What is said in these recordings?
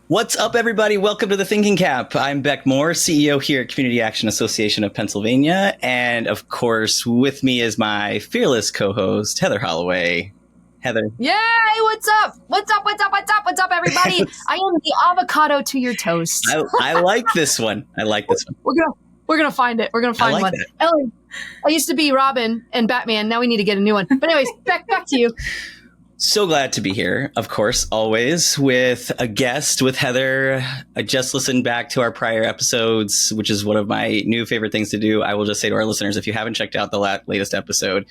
What's up, everybody? Welcome to the Thinking CAAP. I'm Beck Moore, CEO here at Community Action Association of Pennsylvania. And of course, with me is my fearless co-host, Heather Holloway. Heather. Yay! What's up? What's up, everybody? I am the avocado to your toast. I like this one. We're gonna find it. We're gonna find one. That. Ellen, I used to be Robin and Batman. Now we need to get a new one. But anyways, back to you. So glad to be here, of course, always with a guest, with Heather. I just listened back to our prior episodes, which is one of my new favorite things to do. I will just say to our listeners, if you haven't checked out the latest episode,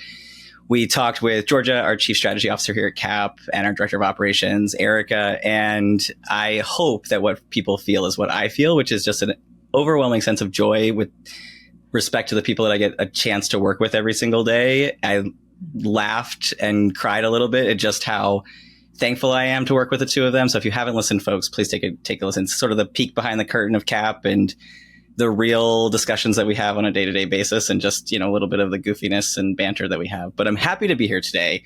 we talked with Georgia, our Chief Strategy Officer here at CAAP, and our Director of Operations, Erica. And I hope that what people feel is what I feel, which is just an overwhelming sense of joy with respect to the people that I get a chance to work with every single day. I laughed and cried a little bit at just how thankful I am to work with the two of them. So if you haven't listened, folks, please take a listen. It's sort of the peek behind the curtain of CAAP and the real discussions that we have on a day-to-day basis, and just, a little bit of the goofiness and banter that we have. But I'm happy to be here today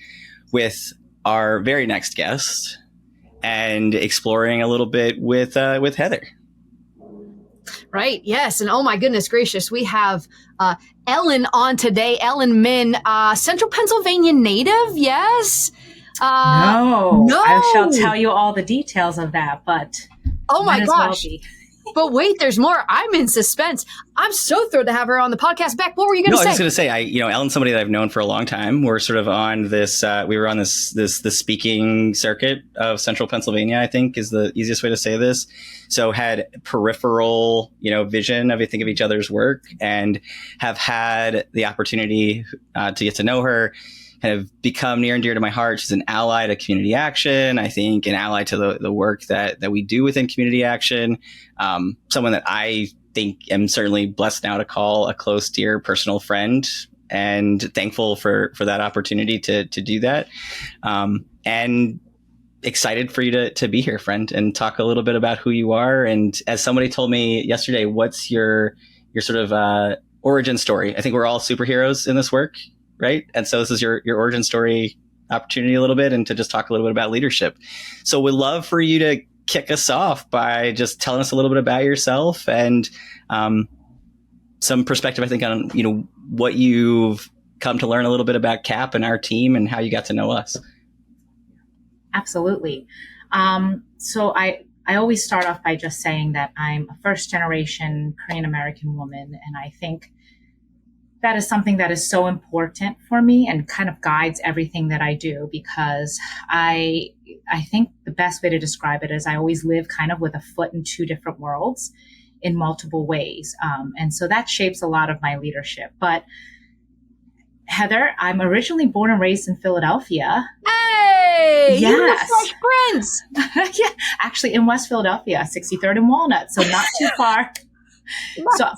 with our very next guest and exploring a little bit with Heather. Right. Yes. And oh my goodness gracious, we have Ellen on today. Ellen Min, Central Pennsylvania native. Yes. No. I shall tell you all the details of that, but oh my gosh. But wait, there's more. I'm in suspense. I'm so thrilled to have her on the podcast. Beck, what were you going to say? I was just going to say, Ellen's somebody that I've known for a long time. We're sort of on this, we were on this speaking circuit of Central Pennsylvania, I think is the easiest way to say this. So had peripheral, vision of, I think, of each other's work, and have had the opportunity to get to know her, kind of become near and dear to my heart. She's an ally to community action, I think, an ally to the work that we do within community action. Someone that I think am certainly blessed now to call a close, dear, personal friend, and thankful for that opportunity to do that. And excited for you to be here, friend, and talk a little bit about who you are. And as somebody told me yesterday, what's your sort of origin story? I think we're all superheroes in this work, right? And so this is your origin story opportunity a little bit, and to just talk a little bit about leadership. So we'd love for you to kick us off by just telling us a little bit about yourself and some perspective, I think, on, what you've come to learn a little bit about CAAP and our team and how you got to know us. Absolutely. So I always start off by just saying that I'm a first generation Korean American woman. And I think that is something that is so important for me and kind of guides everything that I do, because I think the best way to describe it is I always live kind of with a foot in two different worlds in multiple ways. And so that shapes a lot of my leadership. But Heather, I'm originally born and raised in Philadelphia. Hey, yes. You're the Fresh Prince. Yeah, actually in West Philadelphia, 63rd and Walnut, so not too far. So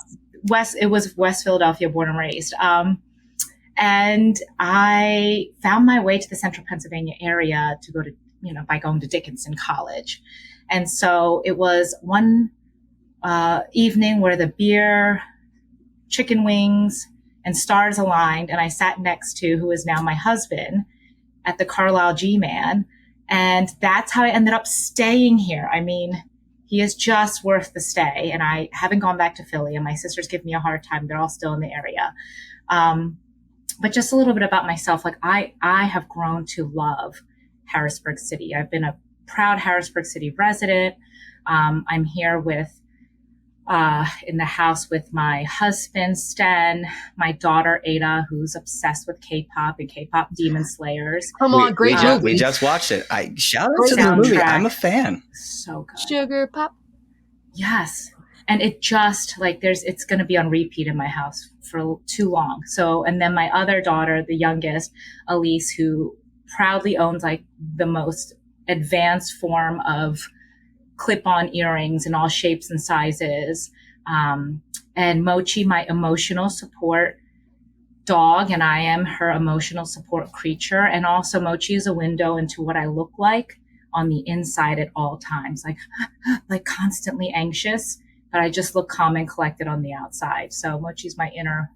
it was West Philadelphia, born and raised. And I found my way to the Central Pennsylvania area to go to, by going to Dickinson College. And so it was one evening where the beer, chicken wings, and stars aligned, and I sat next to who is now my husband at the Carlisle G-Man. And that's how I ended up staying here. I mean, he is just worth the stay. And I haven't gone back to Philly, and my sisters give me a hard time. They're all still in the area. But just a little bit about myself. Like I have grown to love Harrisburg City. I've been a proud Harrisburg City resident. I'm here in the house with my husband, Sten, my daughter, Ada, who's obsessed with K-pop and K-pop Demon Slayers. Come on, great movie. We just watched it. Shout out to the movie. I'm a fan. So good. Sugar Pop. Yes. And it just it's going to be on repeat in my house for too long. So, and then my other daughter, the youngest, Elise, who proudly owns the most advanced form of clip-on earrings in all shapes and sizes. And Mochi, my emotional support dog, and I am her emotional support creature. And also Mochi is a window into what I look like on the inside at all times, like constantly anxious, but I just look calm and collected on the outside. So Mochi's my inner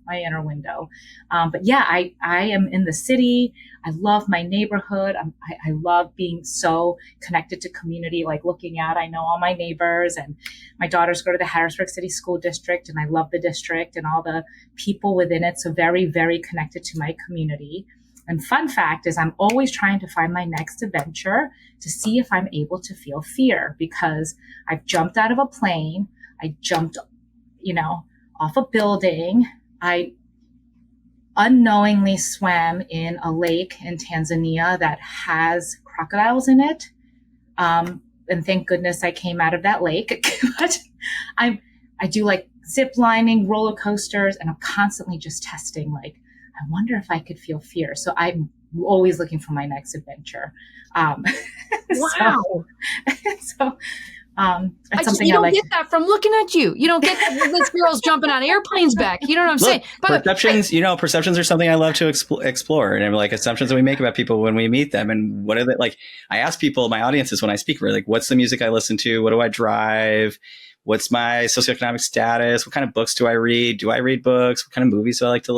window. But yeah, I am in the city. I love my neighborhood. I love being so connected to community, like looking out. I know all my neighbors, and my daughters go to the Harrisburg City School District, and I love the district and all the people within it. So very, very connected to my community. And fun fact is I'm always trying to find my next adventure to see if I'm able to feel fear, because I've jumped out of a plane. I jumped, off a building. I unknowingly swam in a lake in Tanzania that has crocodiles in it. And thank goodness I came out of that lake. But I do like zip lining, roller coasters, and I'm constantly just testing, like, I wonder if I could feel fear. So I'm always looking for my next adventure. Wow. That's something you I don't like. get that from looking at you. You don't get that from this girl's jumping on airplanes back. You know what I'm saying? But perceptions are something I love to explore, and like assumptions that we make about people when we meet them. And what are they like? I ask people, my audiences, when I speak, like, what's the music I listen to? What do I drive? What's my socioeconomic status? What kind of books do I read? Do I read books? What kind of movies do I like to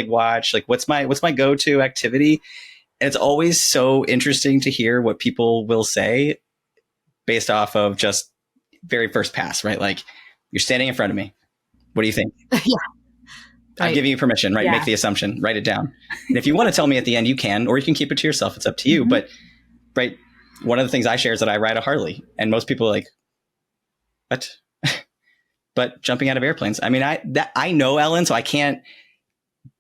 watch? Like, what's my go-to activity? And it's always so interesting to hear what people will say based off of just very first pass, right? Like, you're standing in front of me. What do you think? Yeah. I'm Right. giving you permission, right? Yeah. Make the assumption, write it down. And if you want to tell me at the end, you can, or you can keep it to yourself. It's up to you. Mm-hmm. But, right, one of the things I share is that I ride a Harley, and most people are like, what? But jumping out of airplanes. I mean, I know Ellen, so I can't,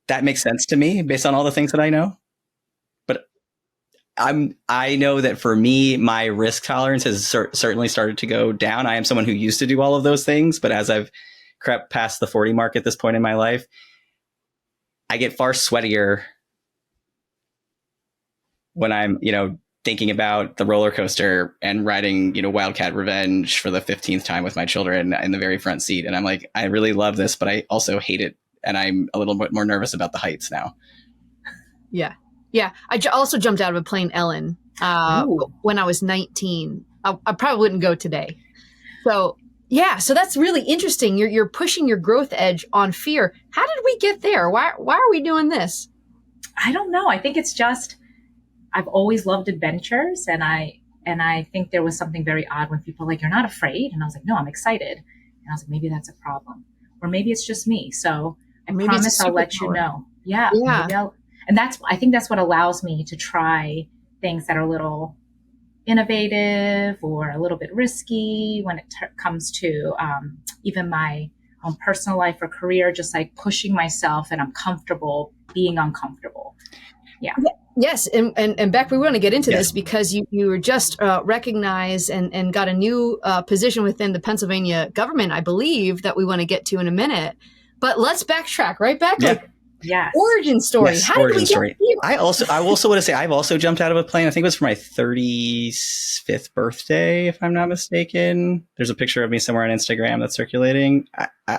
that makes sense to me based on all the things that I know. But I know that for me, my risk tolerance has certainly started to go down. I am someone who used to do all of those things, but as I've crept past the 40 mark at this point in my life, I get far sweatier when I'm, thinking about the roller coaster and riding, Wildcat Revenge for the 15th time with my children in the very front seat. And I'm like, I really love this, but I also hate it. And I'm a little bit more nervous about the heights now. Yeah. Yeah. I also jumped out of a plane, Ellen, when I was 19. I probably wouldn't go today. So, yeah. So that's really interesting. You're pushing your growth edge on fear. How did we get there? Why are we doing this? I don't know. I think it's just, I've always loved adventures, and I think there was something very odd when people were like, you're not afraid? And I was like, no, I'm excited. And I was like, maybe that's a problem, or maybe it's just me. So I promise I'll let you know. Yeah. And I think that's what allows me to try things that are a little innovative or a little bit risky when it comes to even my own personal life or career, just like pushing myself, and I'm comfortable being uncomfortable. Yeah. Yes. And Beck, we want to get into this because you were just recognized and got a new position within the Pennsylvania government, I believe, that we want to get to in a minute. But let's backtrack, right, Beck? Yeah. Yes. Origin story. Yes, How did we get here? I also want to say I've also jumped out of a plane. I think it was for my 35th birthday, if I'm not mistaken. There's a picture of me somewhere on Instagram that's circulating.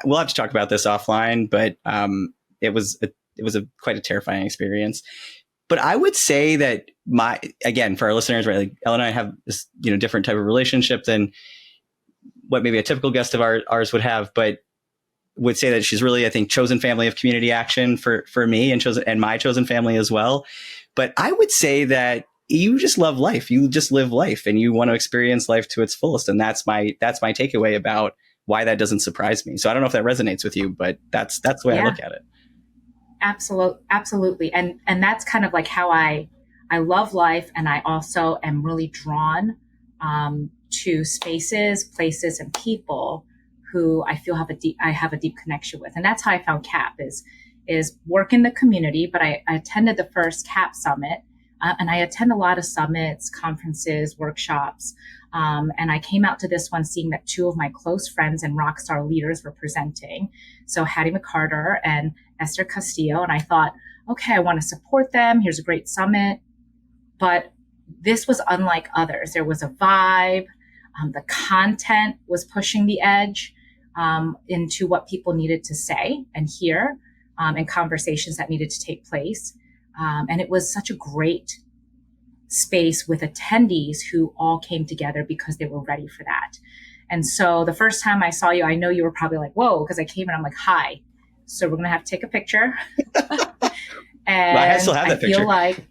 We'll have to talk about this offline, but it was quite a terrifying experience. But I would say that for our listeners, right, like Ellen and I have this, different type of relationship than what maybe a typical guest of ours would have, but would say that she's really, I think, chosen family of community action for me and my chosen family as well. But I would say that you just love life. You just live life, and you want to experience life to its fullest. And that's my takeaway about why that doesn't surprise me. So I don't know if that resonates with you, but that's the way I look at it. Absolutely. And that's kind of like how I love life. And I also am really drawn to spaces, places, and people who I feel I have a deep connection with. And that's how I found CAAP is work in the community. But I attended the first CAAP summit, and I attend a lot of summits, conferences, workshops. And I came out to this one seeing that two of my close friends and rock star leaders were presenting. So Hattie McCarter and Esther Castillo. And I thought, okay, I want to support them. Here's a great summit. But this was unlike others. There was a vibe. The content was pushing the edge into what people needed to say and hear, and conversations that needed to take place. And it was such a great space with attendees who all came together because they were ready for that. And so the first time I saw you, I know you were probably like, whoa, because I came in, I'm like, hi. So we're going to have to take a picture. And well, I still have that picture. Feel like,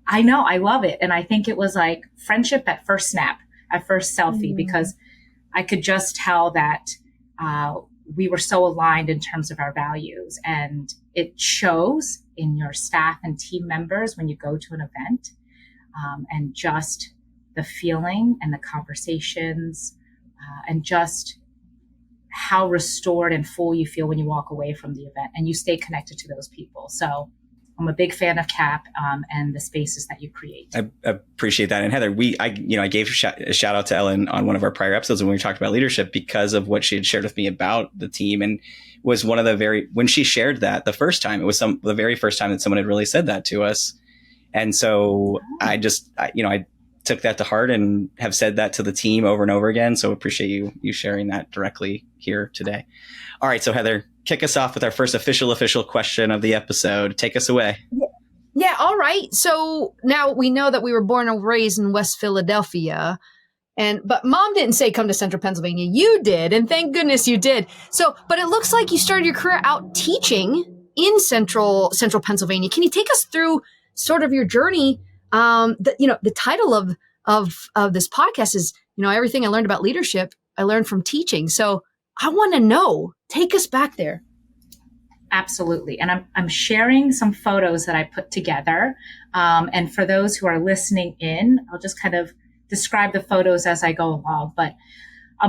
I know, I love it. And I think it was like friendship at first snap, at first selfie, because I could just tell that we were so aligned in terms of our values. And it shows in your staff and team members when you go to an event, and just the feeling and the conversations, and just how restored and full you feel when you walk away from the event and you stay connected to those people. So I'm a big fan of CAAP, and the spaces that you create. I appreciate that. And Heather, I gave a shout out to Ellen on one of our prior episodes when we talked about leadership because of what she had shared with me about the team, and was one of the when she shared that the first time, it was the very first time that someone had really said that to us. And so I took that to heart and have said that to the team over and over again. So appreciate you sharing that directly here today. All right. So Heather, kick us off with our first official question of the episode. Take us away. Yeah. All right. So now we know that we were born and raised in West Philadelphia, but Mom didn't say come to Central Pennsylvania. You did. And thank goodness you did. So, but it looks like you started your career out teaching in Central Pennsylvania. Can you take us through sort of your journey? The title of this podcast is, everything I learned about leadership, I learned from teaching. So I want to know, take us back there. Absolutely. And I'm sharing some photos that I put together. And for those who are listening in, I'll just kind of describe the photos as I go along. But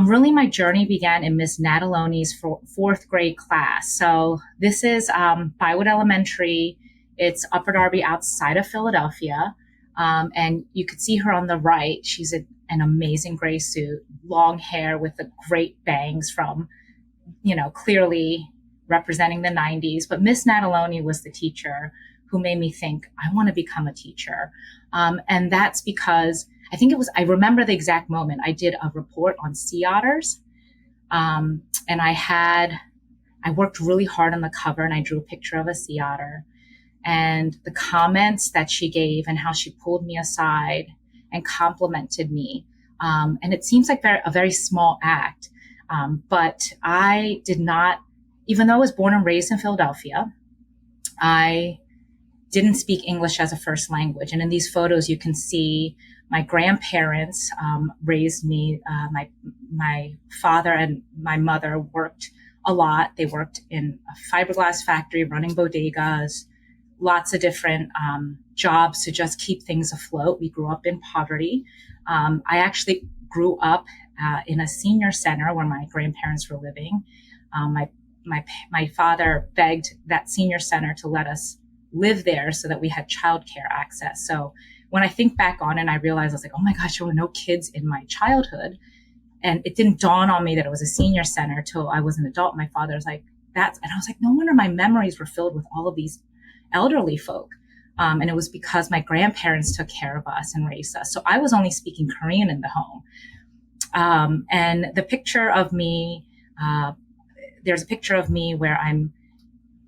really my journey began in Miss Nataloni's fourth grade class. So this is Bywood Elementary. It's Upper Darby outside of Philadelphia. And you could see her on the right. She's an amazing gray suit, long hair with the great bangs from, clearly representing the 90s. But Miss Nataloni was the teacher who made me think, I want to become a teacher. And that's because I remember the exact moment. I did a report on sea otters. And I worked really hard on the cover, and I drew a picture of a sea otter. And the comments that she gave and how she pulled me aside and complimented me. And it seems like a very small act. But I did not, even though I was born and raised in Philadelphia, I didn't speak English as a first language. And in these photos, you can see my grandparents raised me. My father and my mother worked a lot. They worked in a fiberglass factory, running bodegas, lots of different jobs to just keep things afloat. We grew up in poverty. I actually grew up in a senior center where my grandparents were living. My father begged that senior center to let us live there so that we had childcare access. So when I think back on it, I realized I was like, oh my gosh, there were no kids in my childhood. And it didn't dawn on me that it was a senior center till I was an adult. My father was like, and I was like, no wonder my memories were filled with all of these elderly folk. And it was because my grandparents took care of us and raised us. So I was only speaking Korean in the home. And the picture of me, there's a picture of me where I'm,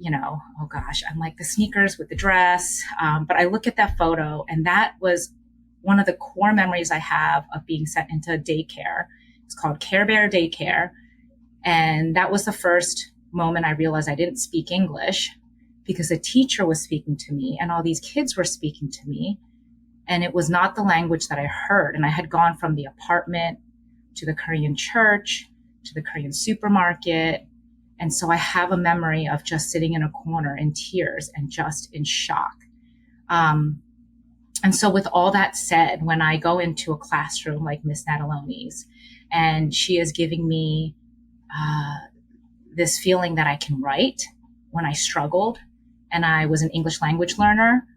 oh gosh, I'm like the sneakers with the dress. But I look at that photo, and that was one of the core memories I have of being sent into daycare. It's called Care Bear Daycare. And that was the first moment I realized I didn't speak English, because a teacher was speaking to me and all these kids were speaking to me. And it was not the language that I heard. And I had gone from the apartment to the Korean church, to the Korean supermarket. And so I have a memory of just sitting in a corner in tears and just in shock. And so with all that said, when I go into a classroom like Miss Nataloni's, and she is giving me this feeling that I can write when I struggled, and I was an English language learner.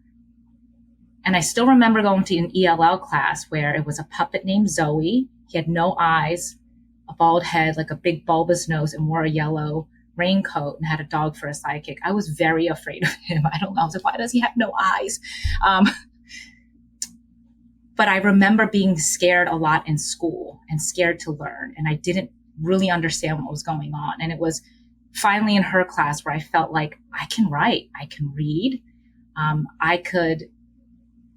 And I still remember going to an ELL class where it was a puppet named Zoe. He had no eyes, a bald head, like a big bulbous nose, and wore a yellow raincoat and had a dog for a sidekick. I was very afraid of him. I don't know. I was like, why does he have no eyes? But I remember being scared a lot in school and scared to learn. And I didn't really understand what was going on. And it was finally in her class where I felt like I can write, I can read, I could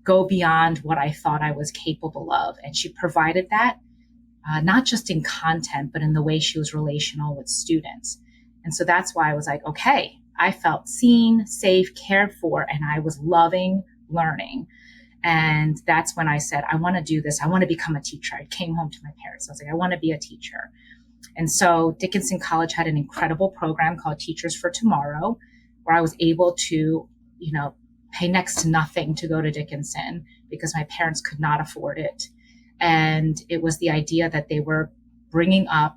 go beyond what I thought I was capable of. And she provided that. not just in content, but in the way she was relational with students. And so that's why I was like, okay, I felt seen, safe, cared for, and I was loving learning. And that's when I said, I want to do this. I want to become a teacher. I came home to my parents. I was like, I want to be a teacher. And so Dickinson College had an incredible program called Teachers for Tomorrow, where I was able to, pay next to nothing to go to Dickinson because my parents could not afford it. And it was the idea that they were bringing up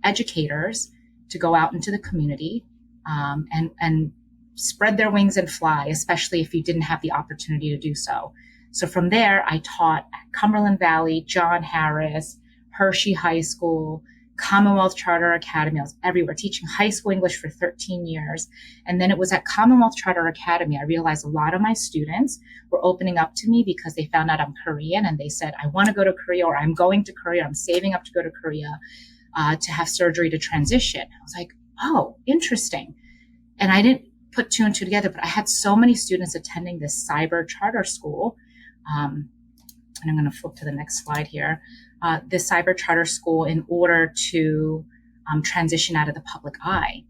educators to go out into the community and spread their wings and fly, especially if you didn't have the opportunity to do so. So from there, I taught at Cumberland Valley, John Harris, Hershey High School, Commonwealth Charter Academy. I was everywhere teaching high school English for 13 years. And then it was at Commonwealth Charter Academy, I realized a lot of my students were opening up to me because they found out I'm Korean and they said, I want to go to Korea, or I'm going to Korea. I'm saving up to go to Korea to have surgery to transition. I was like, oh, interesting. And I didn't put two and two together, but I had so many students attending this cyber charter school. And I'm going to flip to the next slide here. This cyber charter school in order to transition out of the public eye.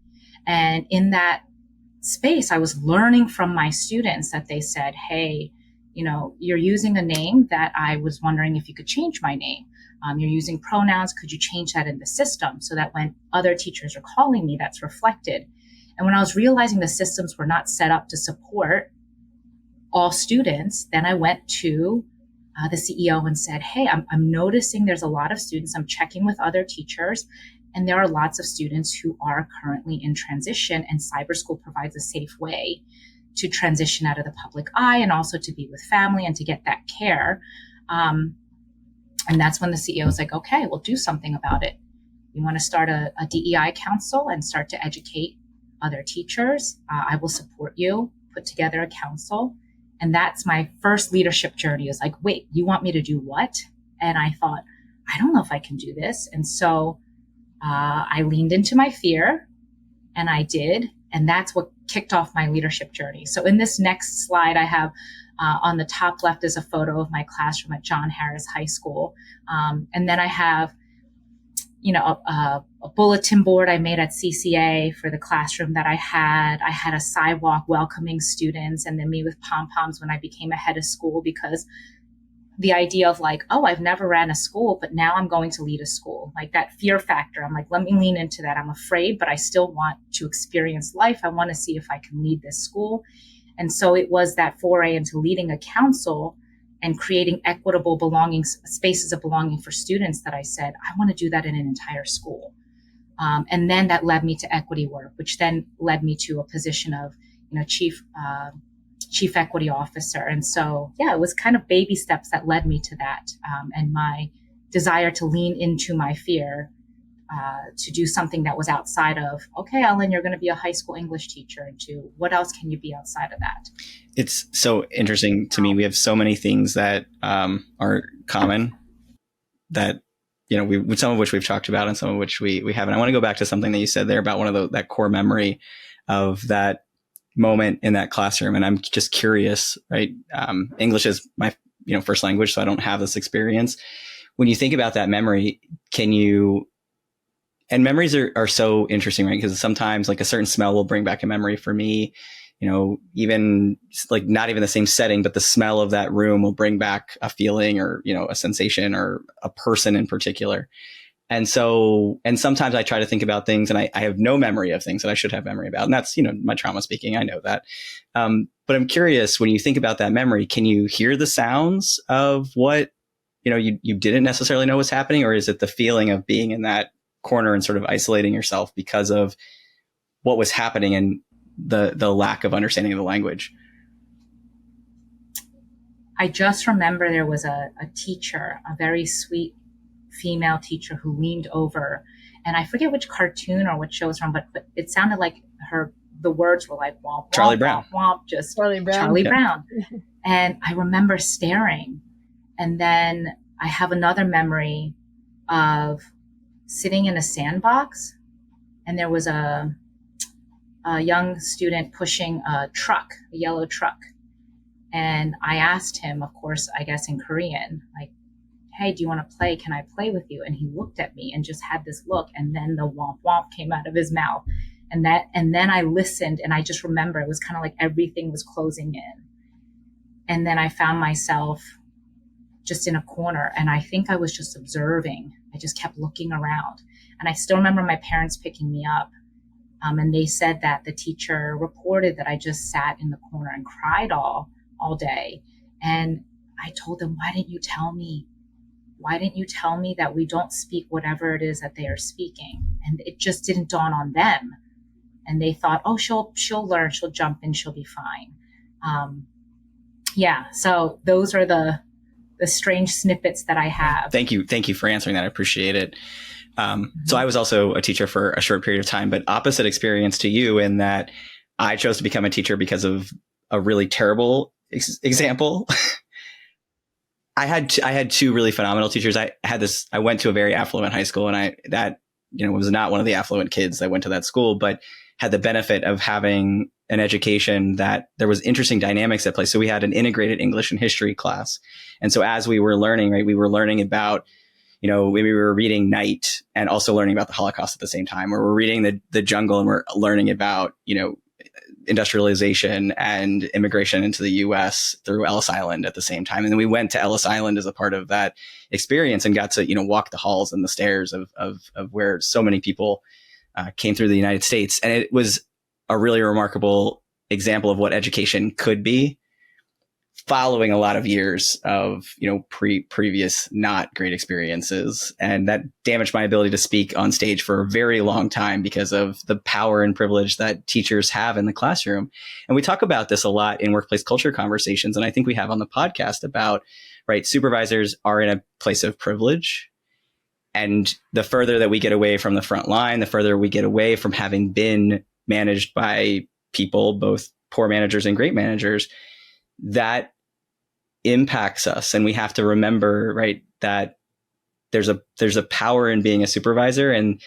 And in that space, I was learning from my students that they said, hey, you're using a name that I was wondering if you could change my name. You're using pronouns. Could you change that in the system so that when other teachers are calling me, that's reflected? And when I was realizing the systems were not set up to support all students, then I went to the CEO and said, hey, I'm noticing there's a lot of students. I'm checking with other teachers, and there are lots of students who are currently in transition, and cyber school provides a safe way to transition out of the public eye and also to be with family and to get that care. And that's when the CEO was like, okay, we'll do something about it. You want to start a DEI council and start to educate other teachers? I will support you, put together a council. And that's my first leadership journey. Is like, wait, you want me to do what? And I thought, I don't know if I can do this. And so I leaned into my fear and I did. And that's what kicked off my leadership journey. So in this next slide, I have on the top left is a photo of my classroom at John Harris High School. And then I have, a bulletin board I made at CCA for the classroom that I had. I had a sidewalk welcoming students and then me with pom-poms when I became a head of school, because the idea of like, oh, I've never ran a school, but now I'm going to lead a school. Like that fear factor. I'm like, let me lean into that. I'm afraid, but I still want to experience life. I want to see if I can lead this school. And so it was that foray into leading a council and creating equitable belonging spaces of belonging for students that I said, I want to do that in an entire school. And then that led me to equity work, which then led me to a position of, chief equity officer. And so, it was kind of baby steps that led me to that. And my desire to lean into my fear, to do something that was outside of, okay, Ellen, you're going to be a high school English teacher, and to what else can you be outside of that? It's so interesting to me. We have so many things that are common that, some of which we've talked about and some of which we haven't. I want to go back to something that you said there about one of that core memory of that moment in that classroom. And I'm just curious, right? English is my, first language, so I don't have this experience. When you think about that memory, and memories are so interesting, right? Because sometimes like a certain smell will bring back a memory for me, even like not even the same setting, but the smell of that room will bring back a feeling or, a sensation or a person in particular. And so, and sometimes I try to think about things and I have no memory of things that I should have memory about. And that's, my trauma speaking. I know that. But I'm curious, when you think about that memory, can you hear the sounds of what, you didn't necessarily know was happening? Or is it the feeling of being in that corner and sort of isolating yourself because of what was happening and the lack of understanding of the language? I just remember there was a teacher, a very sweet female teacher, who leaned over, and I forget which cartoon or what show it's from, but it sounded like the words were like womp, womp, Charlie Brown, womp, womp, just Charlie Brown. And I remember staring. And then I have another memory of sitting in a sandbox, and there was a young student pushing a yellow truck. And I asked him, of course, I guess in Korean, like, hey, do you want to play? Can I play with you? And he looked at me and just had this look. And then the womp womp came out of his mouth. And then I listened, and I just remember it was kind of like everything was closing in. And then I found myself just in a corner, and I think I was just observing. I just kept looking around. And I still remember my parents picking me up. And they said that the teacher reported that I just sat in the corner and cried all day. And I told them, why didn't you tell me? Why didn't you tell me that we don't speak whatever it is that they are speaking? And it just didn't dawn on them. And they thought, oh, she'll learn, she'll jump in, she'll be fine. So those are the strange snippets that I have. Thank you for answering that. I appreciate it. So I was also a teacher for a short period of time, but opposite experience to you in that I chose to become a teacher because of a really terrible example. I had two really phenomenal teachers. I went to a very affluent high school, and was not one of the affluent kids that went to that school, but had the benefit of having an education that there was interesting dynamics at play. So we had an integrated English and history class. And so as we were learning, right, we were learning about, we were reading Night and also learning about the Holocaust at the same time, or we're reading the Jungle and we're learning about, industrialization and immigration into the US through Ellis Island at the same time. And then we went to Ellis Island as a part of that experience and got to, walk the halls and the stairs of where so many people came through the United States. And it was a really remarkable example of what education could be, following a lot of years of, previous not great experiences. And that damaged my ability to speak on stage for a very long time because of the power and privilege that teachers have in the classroom. And we talk about this a lot in workplace culture conversations. And I think we have on the podcast about, right, supervisors are in a place of privilege. And the further that we get away from the front line, the further we get away from having been managed by people, both poor managers and great managers, that impacts us. And we have to remember, right, that there's a power in being a supervisor, and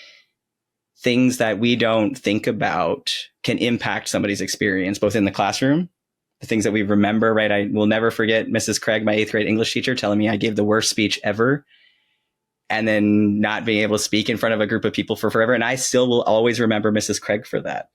things that we don't think about can impact somebody's experience, both in the classroom, the things that we remember, right? I will never forget Mrs. Craig, my 8th grade English teacher, telling me I gave the worst speech ever, and then not being able to speak in front of a group of people for forever. And I still will always remember Mrs. Craig for that.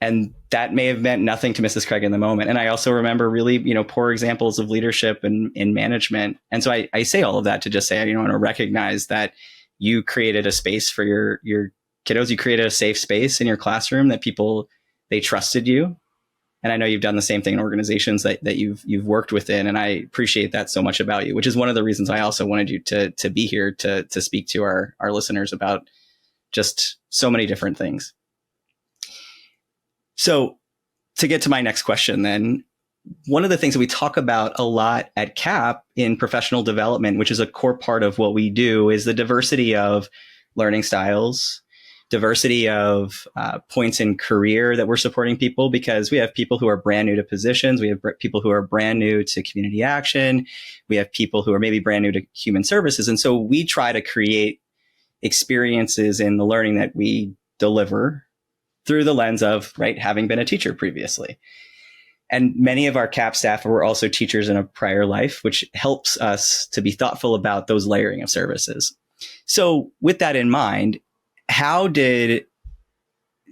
And that may have meant nothing to Mrs. Craig in the moment. And I also remember really, poor examples of leadership and in management. And so I say all of that to just say, I want to recognize that you created a space for your kiddos. You created a safe space in your classroom that they trusted you. And I know you've done the same thing in organizations that you've worked within. And I appreciate that so much about you, which is one of the reasons I also wanted you to be here to speak to our listeners about just so many different things. So to get to my next question, then, one of the things that we talk about a lot at CAAP in professional development, which is a core part of what we do, is the diversity of learning styles, diversity of points in career that we're supporting people, because we have people who are brand new to positions. We have people who are brand new to community action. We have people who are maybe brand new to human services. And so we try to create experiences in the learning that we deliver through the lens of, right, having been a teacher previously. And many of our CAAP staff were also teachers in a prior life, which helps us to be thoughtful about those layering of services. So with that in mind, how did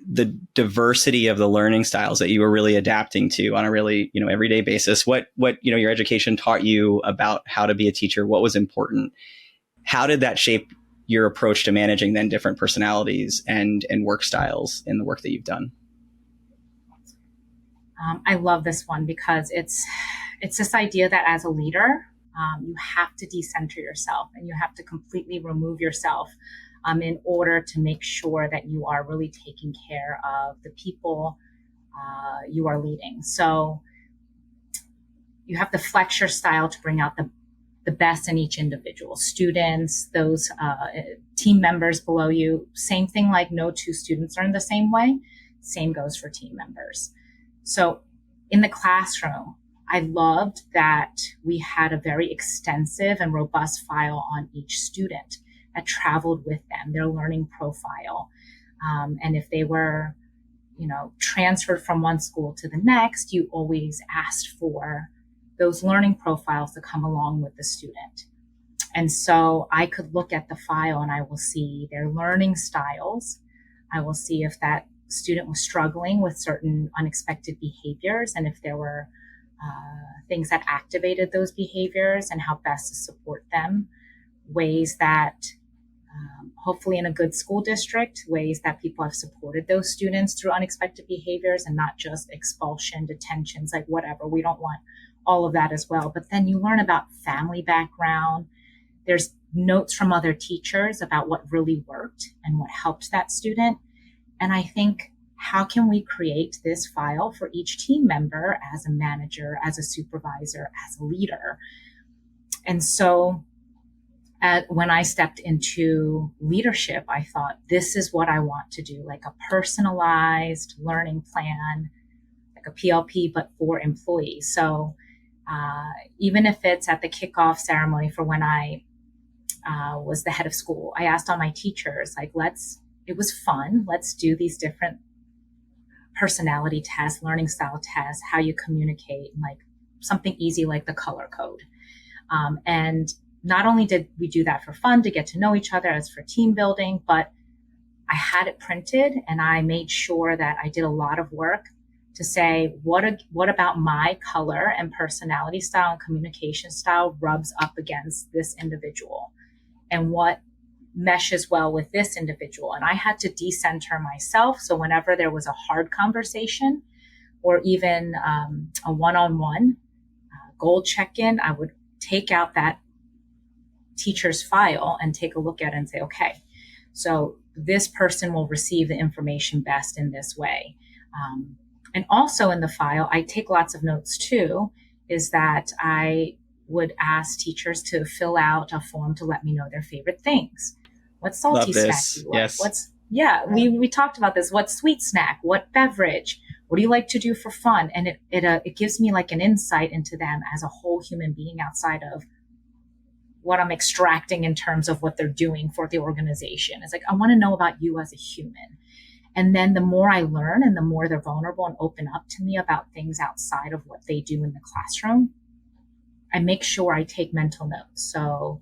the diversity of the learning styles that you were really adapting to on a really, everyday basis, what your education taught you about how to be a teacher, what was important, how did that shape your approach to managing then different personalities and work styles in the work that you've done? I love this one because it's this idea that as a leader, you have to decenter yourself and you have to completely remove yourself in order to make sure that you are really taking care of the people you are leading. So you have to flex your style to bring out the best in each individual. Students, those team members below you, same thing, like no two students learn the same way. Same goes for team members. So in the classroom, I loved that we had a very extensive and robust file on each student that traveled with them, their learning profile. And if they were, transferred from one school to the next, you always asked for those learning profiles that come along with the student. And so I could look at the file and I will see their learning styles. I will see if that student was struggling with certain unexpected behaviors and if there were things that activated those behaviors and how best to support them, ways that hopefully in a good school district, ways that people have supported those students through unexpected behaviors and not just expulsion, detentions, like whatever. We don't want all of that as well. But then you learn about family background. There's notes from other teachers about what really worked and what helped that student. And I think, how can we create this file for each team member as a manager, as a supervisor, as a leader? And so when I stepped into leadership, I thought, this is what I want to do, like a personalized learning plan, like a PLP, but for employees. So even if it's at the kickoff ceremony for when I was the head of school, I asked all my teachers, like, it was fun. Let's do these different personality tests, learning style tests, how you communicate, and like something easy like the color code. And not only did we do that for fun to get to know each other as for team building, but I had it printed and I made sure that I did a lot of work to say, what about my color and personality style and communication style rubs up against this individual, and what meshes well with this individual. And I had to decenter myself. So whenever there was a hard conversation or even a one-on-one goal check-in, I would take out that teacher's file and take a look at it and say, okay, so this person will receive the information best in this way. And also in the file, I take lots of notes too, is that I would ask teachers to fill out a form to let me know their favorite things. What salty snack do you like? Yes. We talked about this. What sweet snack? What beverage? What do you like to do for fun? And it gives me like an insight into them as a whole human being outside of what I'm extracting in terms of what they're doing for the organization. It's like, I want to know about you as a human. And then the more I learn and the more they're vulnerable and open up to me about things outside of what they do in the classroom, I make sure I take mental notes. So,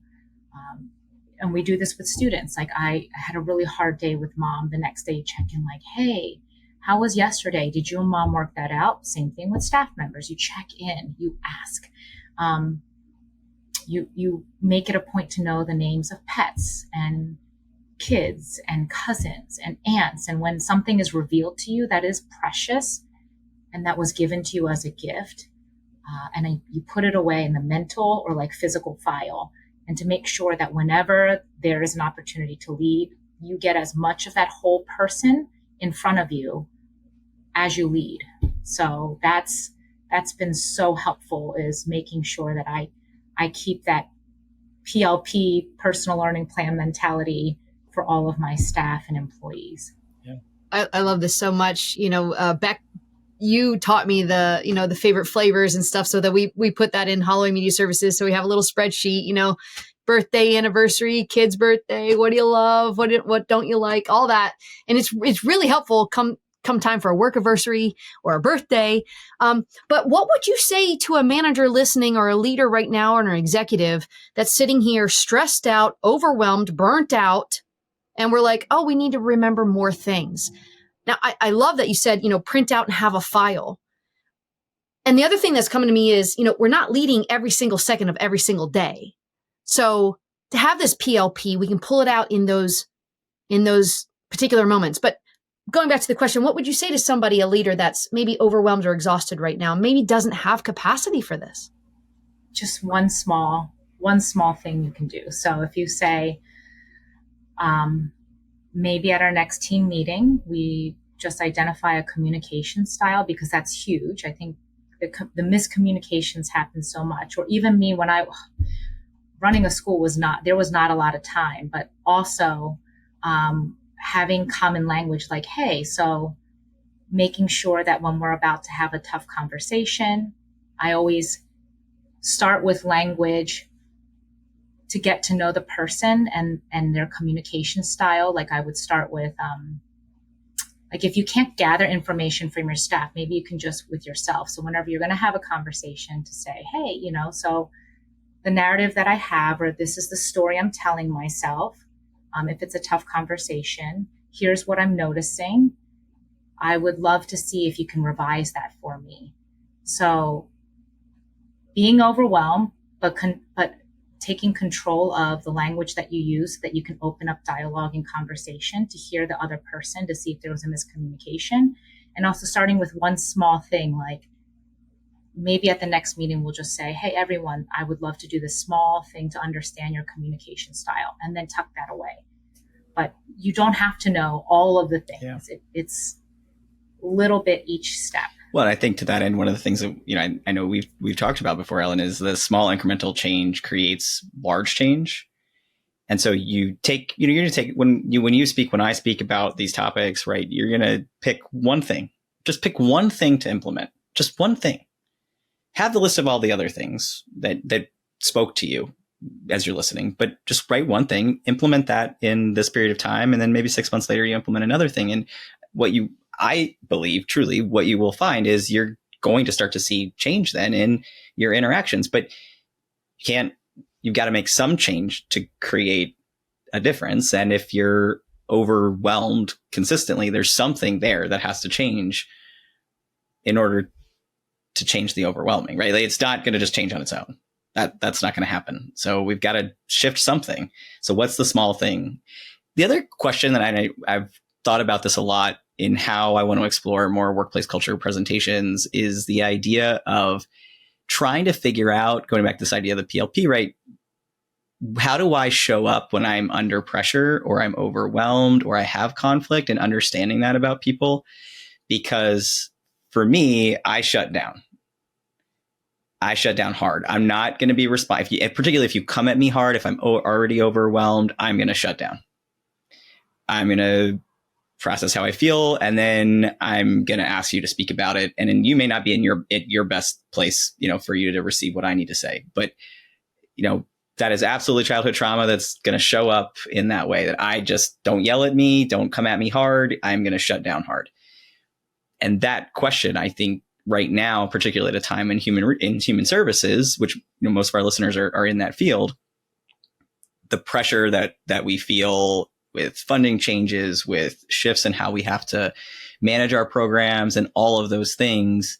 and we do this with students. Like I had a really hard day with mom. The next day you check in like, hey, how was yesterday? Did you and mom work that out? Same thing with staff members. You check in, you ask. You make it a point to know the names of pets and kids and cousins and aunts. And when something is revealed to you that is precious and that was given to you as a gift, you put it away in the mental or like physical file, and to make sure that whenever there is an opportunity to lead, you get as much of that whole person in front of you as you lead. So that's been so helpful, is making sure that I keep that PLP, personal learning plan mentality for all of my staff and employees. Yeah. I love this so much. Beck, you taught me the favorite flavors and stuff, so that we put that in Holloway Media Services. So we have a little spreadsheet, birthday, anniversary, kid's birthday. What do you love? What don't you like? All that. And it's really helpful come time for a work anniversary or a birthday. But what would you say to a manager listening, or a leader right now, or an executive that's sitting here stressed out, overwhelmed, burnt out, and we're like, oh, we need to remember more things. Now, I love that you said, print out and have a file. And the other thing that's coming to me is, we're not leading every single second of every single day. So to have this PLP, we can pull it out in those particular moments. But going back to the question, what would you say to somebody, a leader that's maybe overwhelmed or exhausted right now, maybe doesn't have capacity for this? Just one small thing you can do. So if you say, maybe at our next team meeting, we just identify a communication style, because that's huge. I think the miscommunications happen so much. Or even me, when I running a school there was not a lot of time, but also having common language, like, hey, so making sure that when we're about to have a tough conversation, I always start with language to get to know the person and their communication style. Like I would start with, Like if you can't gather information from your staff, maybe you can just with yourself. So whenever you're going to have a conversation to say, hey, you know, so the narrative that I have, or this is the story I'm telling myself. If it's a tough conversation, here's what I'm noticing. I would love to see if you can revise that for me. So being overwhelmed, but taking control of the language that you use so that you can open up dialogue and conversation to hear the other person, to see if there was a miscommunication. And also starting with one small thing, like maybe at the next meeting, we'll just say, hey, everyone, I would love to do this small thing to understand your communication style, and then tuck that away. But you don't have to know all of the things. Yeah. It's a little bit each step. Well, I think to that end, one of the things that, you know, I know we've talked about before, Ellen, is the small incremental change creates large change. And so you take, you know, you're going to take, when I speak about these topics, right, you're going to pick one thing, just pick one thing to implement, just one thing. Have the list of all the other things that spoke to you as you're listening, but just write one thing, implement that in this period of time. And then maybe 6 months later, you implement another thing. And I believe truly what you will find is you're going to start to see change then in your interactions, but you've got to make some change to create a difference. And if you're overwhelmed consistently, there's something there that has to change in order to change the overwhelming, right? Like it's not going to just change on its own. That's not going to happen. So we've got to shift something. So what's the small thing? The other question that I've thought about this a lot in how I want to explore more workplace culture presentations is the idea of trying to figure out, going back to this idea of the PLP, right? How do I show up when I'm under pressure or I'm overwhelmed or I have conflict, and understanding that about people? Because for me, I shut down. I shut down hard. I'm not going to be responsive. Particularly if you come at me hard, if I'm already overwhelmed, I'm going to shut down. I'm going to process how I feel, and then I'm going to ask you to speak about it. And then you may not be in your best place, you know, for you to receive what I need to say. But, you know, that is absolutely childhood trauma that's going to show up in that way, that I just don't yell at me, don't come at me hard. I'm going to shut down hard. And that question, I think right now, particularly at a time in human services, which, you know, most of our listeners are in that field, the pressure that we feel with funding changes, with shifts in how we have to manage our programs and all of those things,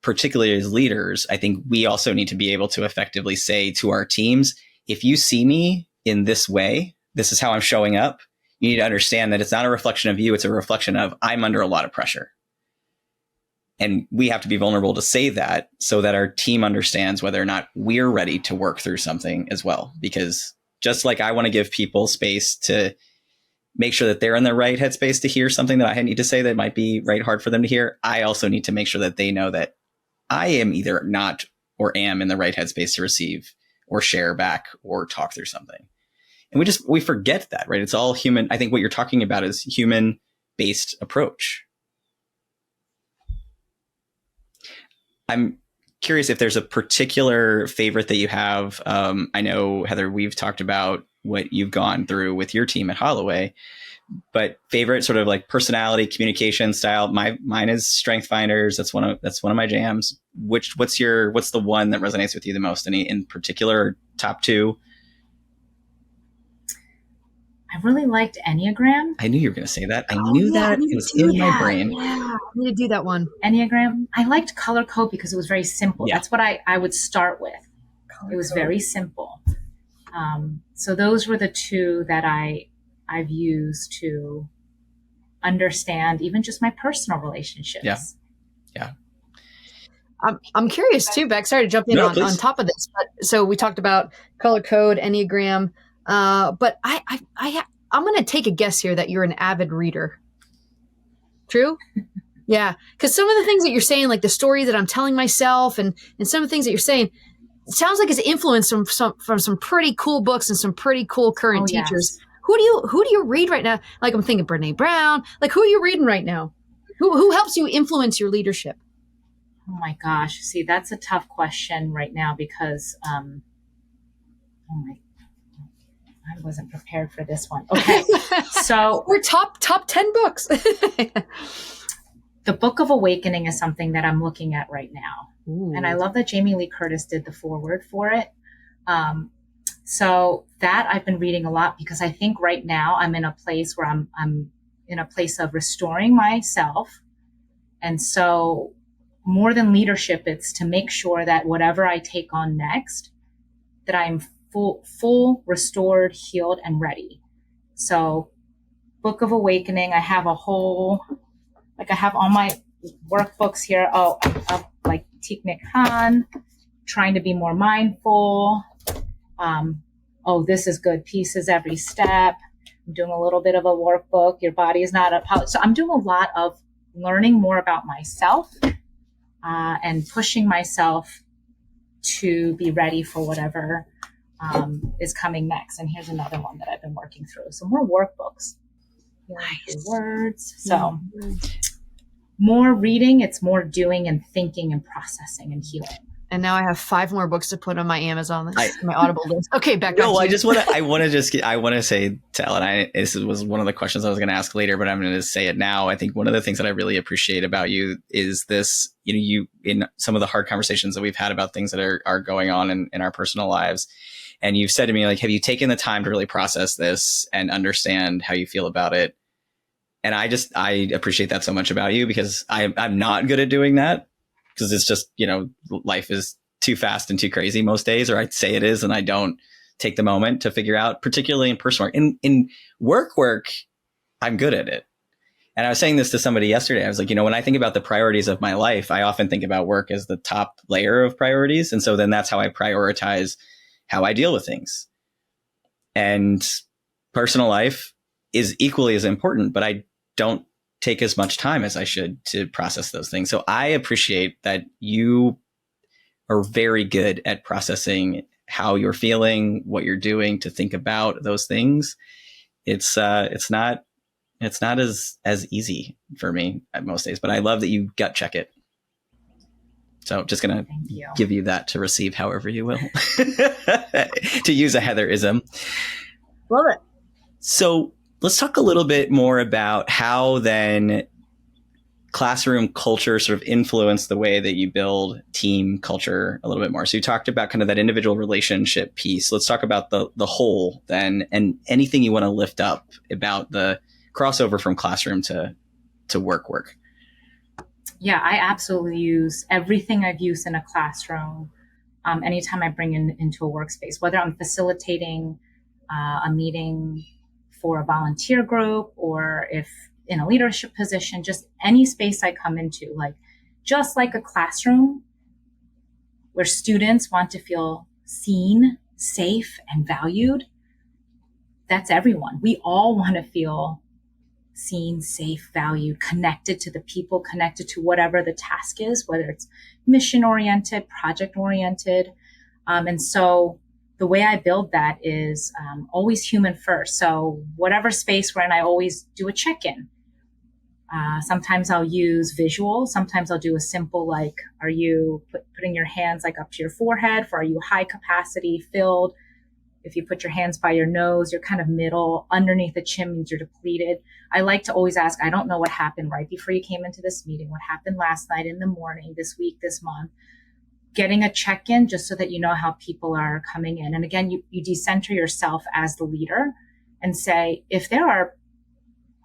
particularly as leaders, I think we also need to be able to effectively say to our teams, if you see me in this way, this is how I'm showing up. You need to understand that it's not a reflection of you. It's a reflection of I'm under a lot of pressure. And we have to be vulnerable to say that so that our team understands whether or not we're ready to work through something as well. Because just like I want to give people space to make sure that they're in the right headspace to hear something that I need to say that might be hard for them to hear, I also need to make sure that they know that I am either not or am in the right headspace to receive or share back or talk through something. And we forget that, right? It's all human. I think what you're talking about is human-based approach. I'm curious if there's a particular favorite that you have. I know, Heather, we've talked about what you've gone through with your team at Holloway, but favorite sort of like personality, communication style. Mine is Strength Finders. That's one of my jams. What's the one that resonates with you the most? Any in particular, top two? I really liked Enneagram. I knew you were going to say that. I knew that. It was in my brain. Yeah, I need to do that one. Enneagram. I liked Color Code because it was very simple. Yeah. That's what I would start with. It was very simple. So those were the two that I've used to understand even just my personal relationships. Yeah. I'm curious too, Beck. Sorry to jump in on top of this, but so we talked about Color Code, Enneagram. But I'm going to take a guess here that you're an avid reader. True? Yeah. Because some of the things that you're saying, like the story that I'm telling myself and some of the things that you're saying, it sounds like it's influenced from some pretty cool books and some pretty cool current teachers. Yes. Who do you read right now? Like I'm thinking Brene Brown. Like who are you reading right now? Who helps you influence your leadership? Oh my gosh. See, that's a tough question right now because, I wasn't prepared for this one. Okay. So we're top 10 books. The Book of Awakening is something that I'm looking at right now. Ooh. And I love that Jamie Lee Curtis did the foreword for it. So that I've been reading a lot because I think right now I'm in a place where I'm in a place of restoring myself. And so more than leadership, it's to make sure that whatever I take on next, that I'm full, restored, healed, and ready. So Book of Awakening, I have a whole, like I have all my workbooks here. Oh, like Thich Nhat Hanh, trying to be more mindful. This is good. Pieces every step. I'm doing a little bit of a workbook. Your body is not a pouch. So I'm doing a lot of learning more about myself and pushing myself to be ready for whatever is coming next. And here's another one that I've been working through. So more workbooks. Nice. Words. So more reading. It's more doing and thinking and processing and healing. And now I have 5 more books to put on my Amazon list, my Audible list. Okay, Beck. No, I want to say to Ellen, this was one of the questions I was going to ask later, but I'm going to say it now. I think one of the things that I really appreciate about you is this, you in some of the hard conversations that we've had about things that are going on in our personal lives. And you've said to me, like, have you taken the time to really process this and understand how you feel about it? And I appreciate that so much about you because I'm not good at doing that. Because it's just, life is too fast and too crazy most days, or I'd say it is, and I don't take the moment to figure out, particularly in personal work. In work, I'm good at it. And I was saying this to somebody yesterday. I was like, when I think about the priorities of my life, I often think about work as the top layer of priorities. And so then that's how I prioritize how I deal with things. And personal life is equally as important, but I don't take as much time as I should to process those things. So I appreciate that you are very good at processing how you're feeling, what you're doing, to think about those things. It's not as easy for me at most days, but I love that you gut check it. So just going to give you that to receive however you will, to use a Heather-ism. Love it. So let's talk a little bit more about how then classroom culture sort of influenced the way that you build team culture a little bit more. So you talked about kind of that individual relationship piece. Let's talk about the whole then, and anything you want to lift up about the crossover from classroom to work. Yeah, I absolutely use everything I've used in a classroom anytime I bring into a workspace, whether I'm facilitating a meeting for a volunteer group, or if in a leadership position, just any space I come into, just like a classroom where students want to feel seen, safe, and valued. That's everyone. We all want to feel seen, safe, valued, connected to the people, connected to whatever the task is, whether it's mission-oriented, project-oriented. And so the way I build that is always human first. So whatever space we're in, I always do a check-in. Sometimes I'll use visual. Sometimes I'll do a simple, are you putting your hands up to your forehead? Are you high capacity, filled? If you put your hands by your nose, you're kind of middle. Underneath the chin means you're depleted. I like to always ask, I don't know what happened right before you came into this meeting, what happened last night, in the morning, this week, this month. Getting a check-in just so that you know how people are coming in. And again, you decenter yourself as the leader and say, if there are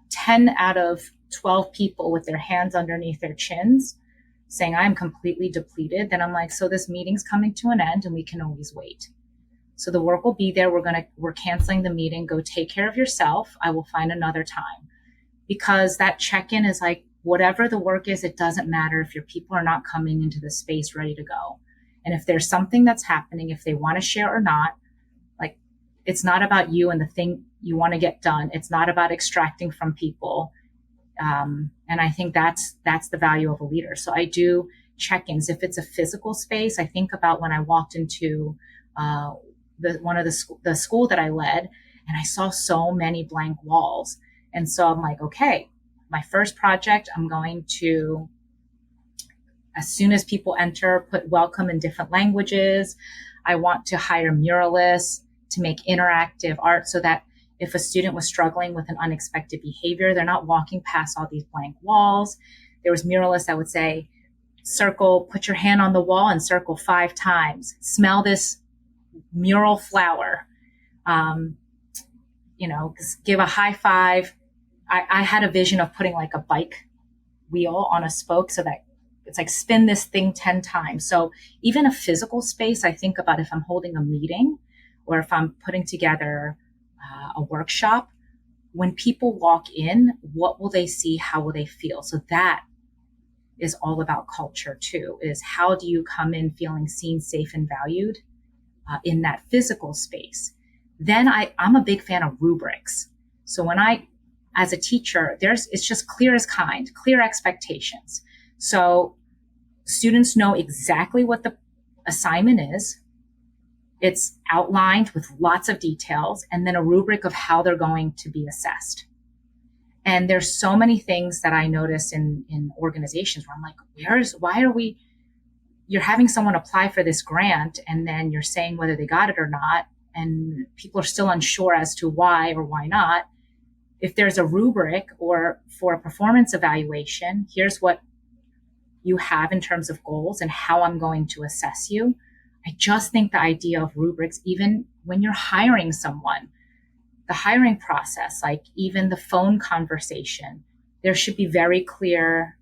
10 out of 12 people with their hands underneath their chins saying I'm completely depleted, then I'm like, so this meeting's coming to an end and we can always wait. So the work will be there. We're canceling the meeting. Go take care of yourself. I will find another time. Because that check-in is whatever the work is, it doesn't matter if your people are not coming into the space ready to go. And if there's something that's happening, if they want to share or not, it's not about you and the thing you want to get done. It's not about extracting from people. And I think that's the value of a leader. So I do check-ins. If it's a physical space, I think about when I walked into the school that I led, and I saw so many blank walls. And so I'm like, okay, my first project, I'm going to, as soon as people enter, put welcome in different languages. I want to hire muralists, to make interactive art so that if a student was struggling with an unexpected behavior, they're not walking past all these blank walls. There was muralists that would say, circle, put your hand on the wall and circle 5 times. Smell this mural flower. Give a high five. I had a vision of putting like a bike wheel on a spoke so that it's like spin this thing 10 times. So even a physical space, I think about if I'm holding a meeting or if I'm putting together a workshop, when people walk in, what will they see? How will they feel? So that is all about culture too, is how do you come in feeling seen, safe, and valued in that physical space? Then I'm a big fan of rubrics. So when as a teacher, it's just clear as kind, clear expectations. So students know exactly what the assignment is. It's outlined with lots of details, and then a rubric of how they're going to be assessed. And there's so many things that I notice in organizations where I'm like, you're having someone apply for this grant and then you're saying whether they got it or not, and people are still unsure as to why or why not. If there's a rubric or for a performance evaluation, here's what you have in terms of goals and how I'm going to assess you. I just think the idea of rubrics, even when you're hiring someone, the hiring process, like even the phone conversation, there should be very clear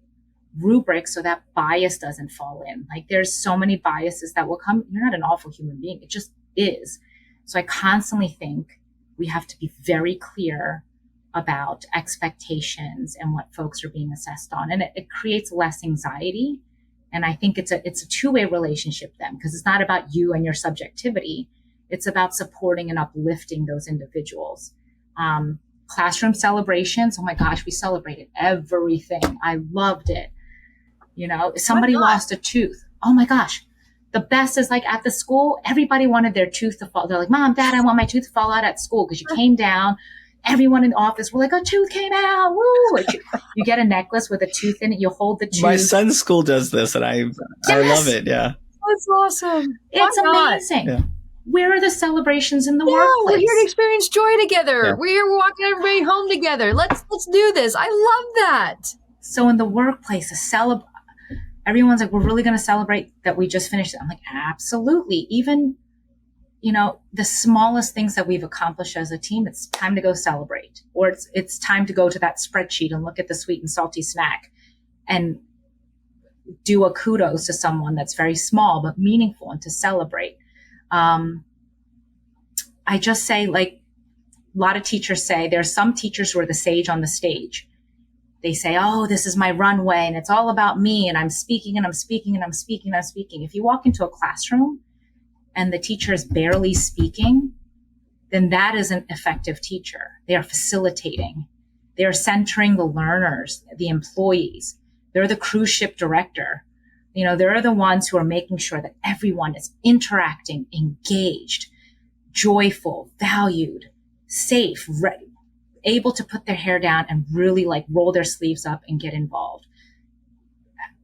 rubrics so that bias doesn't fall in. Like there's so many biases that will come. You're not an awful human being. It just is. So I constantly think we have to be very clear about expectations and what folks are being assessed on. And it creates less anxiety. And I think it's a two-way relationship then, because it's not about you and your subjectivity. It's about supporting and uplifting those individuals. Classroom celebrations. Oh my gosh, we celebrated everything. I loved it. If somebody lost a tooth. Oh my gosh. The best is like at the school, everybody wanted their tooth to fall. They're like, Mom, Dad, I want my tooth to fall out at school, because you came down. Everyone in the office were like, a tooth came out. Woo! You get a necklace with a tooth in it. You hold the tooth. My son's school does this, and I love it. Yeah. That's awesome. It's amazing. Yeah. Where are the celebrations in the workplace? We're here to experience joy together. Yeah. We're walking everybody home together. Let's do this. I love that. So in the workplace, everyone's like, we're really going to celebrate that we just finished it. I'm like, absolutely. Even, the smallest things that we've accomplished as a team, it's time to go celebrate. Or it's time to go to that spreadsheet and look at the sweet and salty snack and do a kudos to someone that's very small but meaningful, and to celebrate. I just say, like a lot of teachers say, there's some teachers who are the sage on the stage. They say, oh, this is my runway and it's all about me and I'm speaking and I'm speaking and I'm speaking and I'm speaking. If you walk into a classroom and the teacher is barely speaking, then that is an effective teacher. They are facilitating. They are centering the learners, the employees. They're the cruise ship director. They're the ones who are making sure that everyone is interacting, engaged, joyful, valued, safe, able to put their hair down and really like roll their sleeves up and get involved.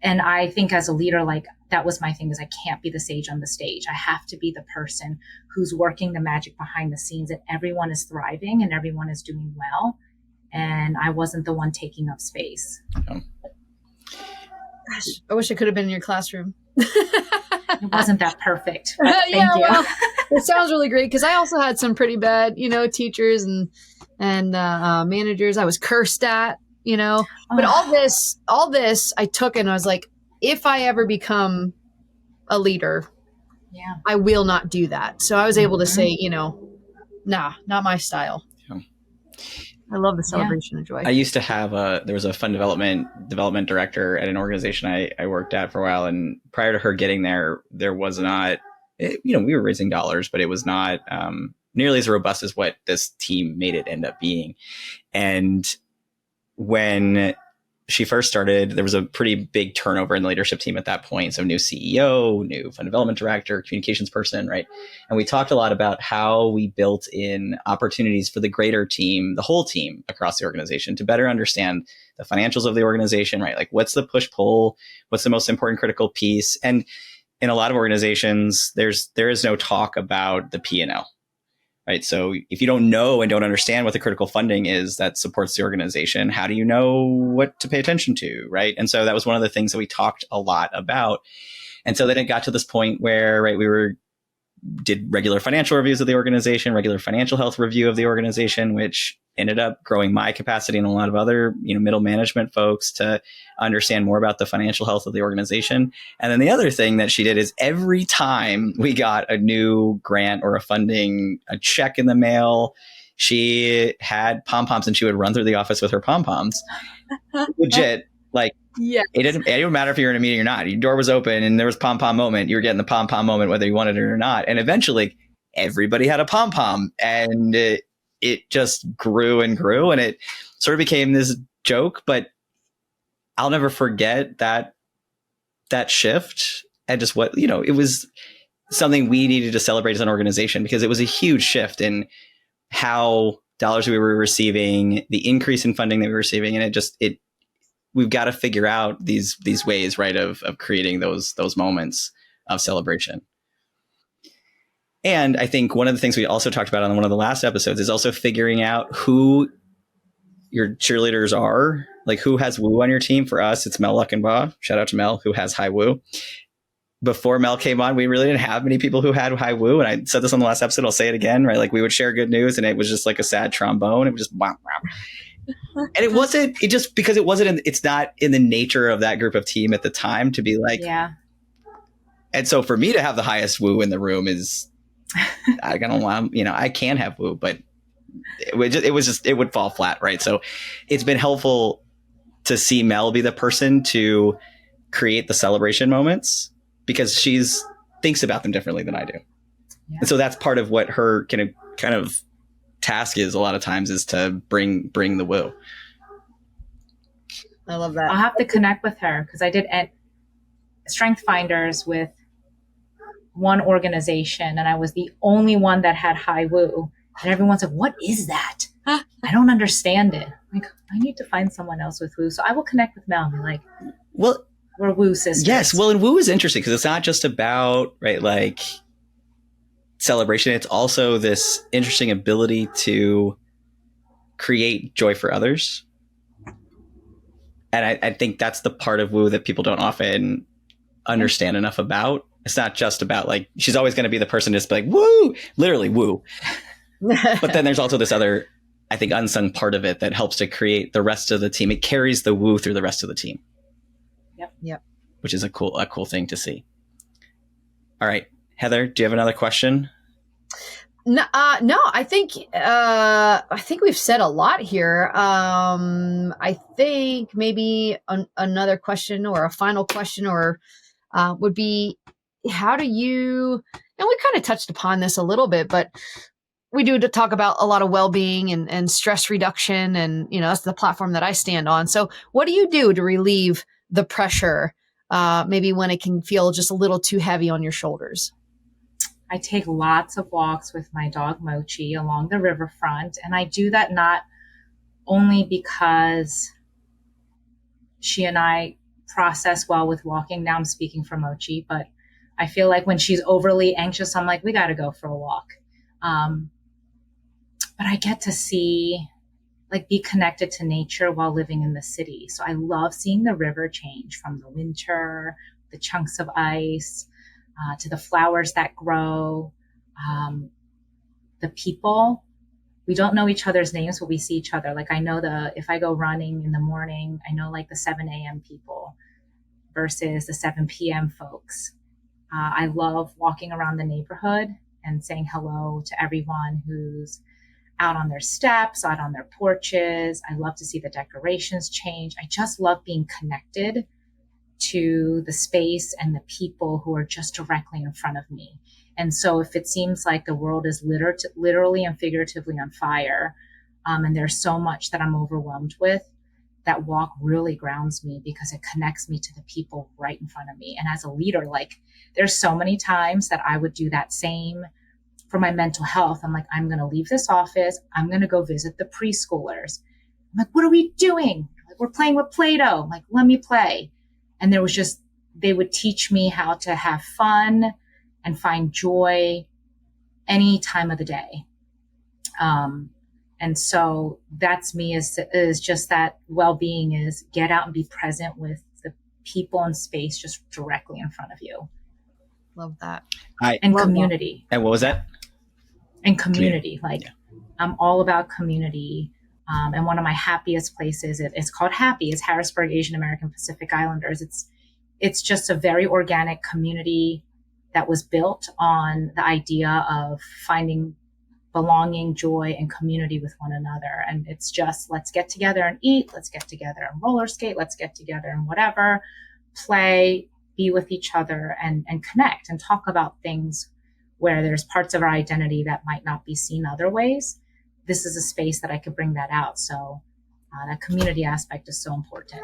And I think as a leader, like that was my thing, is I can't be the sage on the stage. I have to be the person who's working the magic behind the scenes, and everyone is thriving and everyone is doing well. And I wasn't the one taking up space. Gosh, I wish I could have been in your classroom. It wasn't that perfect. Thank you. Well, it sounds really great, because I also had some pretty bad, teachers and managers I was cursed at, but all this I took, and I was like, if I ever become a leader, I will not do that. So I was able to say, nah, not my style. Yeah. I love the celebration of joy. I used to have there was a fund development director at an organization I worked at for a while. And prior to her getting there was not, we were raising dollars, but it was not nearly as robust as what this team made it end up being. And when she first started, there was a pretty big turnover in the leadership team at that point. So new CEO, new fund development director, communications person, right? And we talked a lot about how we built in opportunities for the greater team, the whole team across the organization, to better understand the financials of the organization, right? Like, what's the push-pull? What's the most important critical piece? And in a lot of organizations, there is no talk about the P&L. right? So if you don't know and don't understand what the critical funding is that supports the organization, how do you know what to pay attention to, right? And so that was one of the things that we talked a lot about. And so then it got to this point where, right, did regular financial reviews of the organization, regular financial health review of the organization, which ended up growing my capacity and a lot of other, middle management folks to understand more about the financial health of the organization. And then the other thing that she did is every time we got a new grant or a check in the mail, she had pom-poms and she would run through the office with her pom-poms. Legit. Like, yeah, it didn't matter if you were in a meeting or not. Your door was open and there was pom-pom moment. You were getting the pom-pom moment, whether you wanted it or not. And eventually everybody had a pom-pom, and it just grew and grew, and it sort of became this joke. But I'll never forget that shift, and just what, it was something we needed to celebrate as an organization, because it was a huge shift in how dollars we were receiving, the increase in funding that we were receiving. And we've got to figure out these ways, right, of creating those moments of celebration. And I think one of the things we also talked about on one of the last episodes is also figuring out who your cheerleaders are, like who has woo on your team. For us, it's Mel Luckenbaugh. Shout out to Mel, who has high woo. Before Mel came on, we really didn't have many people who had high woo. And I said this on the last episode, I'll say it again, right? Like, we would share good news and it was just like a sad trombone. It was just wow, wow. And it's not in the nature of that group of team at the time to be like, yeah. And so for me to have the highest woo in the room is, I don't want, I can have woo, but it would fall flat. Right. So it's been helpful to see Mel be the person to create the celebration moments, because she's thinks about them differently than I do. Yeah. And so that's part of what her kind of task is a lot of times, is to bring the woo. I love that. I'll have to connect with her, because I did Strength Finders with one organization, and I was the only one that had high woo. And everyone's like, what is that? I don't understand it. Like, I need to find someone else with woo. So I will connect with Mel and be like, well, we're woo sisters. Yes. Well, and woo is interesting because it's not just about, right, like celebration. It's also this interesting ability to create joy for others. And I think that's the part of woo that people don't often understand enough about. It's not just about like, she's always going to be the person to just be like, woo, literally woo. But then there's also this other, I think, unsung part of it that helps to create the rest of the team. It carries the woo through the rest of the team. Yep. Which is a cool thing to see. All right, Heather, do you have another question? No, I think we've said a lot here. I think maybe another question or a final question would be, how do you, and we kind of touched upon this a little bit, but we do talk about a lot of well-being and stress reduction, and that's the platform that I stand on. So what do you do to relieve the pressure, maybe when it can feel just a little too heavy on your shoulders? I take lots of walks with my dog Mochi along the riverfront. And I do that not only because she and I process well with walking. Now I'm speaking for Mochi, but I feel like when she's overly anxious, I'm like, we got to go for a walk. But I get to see, like, be connected to nature while living in the city. So I love seeing the river change from the winter, the chunks of ice, to the flowers that grow, the people. We don't know each other's names, but we see each other. Like, I know if I go running in the morning, I know like the 7 a.m. people versus the 7 p.m. folks. I love walking around the neighborhood and saying hello to everyone who's out on their steps, out on their porches. I love to see the decorations change. I just love being connected to the space and the people who are just directly in front of me. And so if it seems like the world is literally and figuratively on fire, and there's so much that I'm overwhelmed with, that walk really grounds me because it connects me to the people right in front of me. And as a leader, like, there's so many times that I would do that same for my mental health. I'm like, I'm going to leave this office. I'm going to go visit the preschoolers. I'm like, what are we doing? Like, we're playing with Play-Doh. I'm like, let me play. And they would teach me how to have fun and find joy any time of the day. And so that's me, is just that well-being is get out and be present with the people and space just directly in front of you. Love that. And community. And what was that? And community. I'm all about community. And one of my happiest places, it's called Happy, is Harrisburg Asian American Pacific Islanders. It's just a very organic community that was built on the idea of finding belonging, joy, and community with one another. And it's just, let's get together and eat, let's get together and roller skate, let's get together and whatever, play, be with each other, and connect and talk about things where there's parts of our identity that might not be seen other ways. This is a space that I could bring that out. So that community aspect is so important.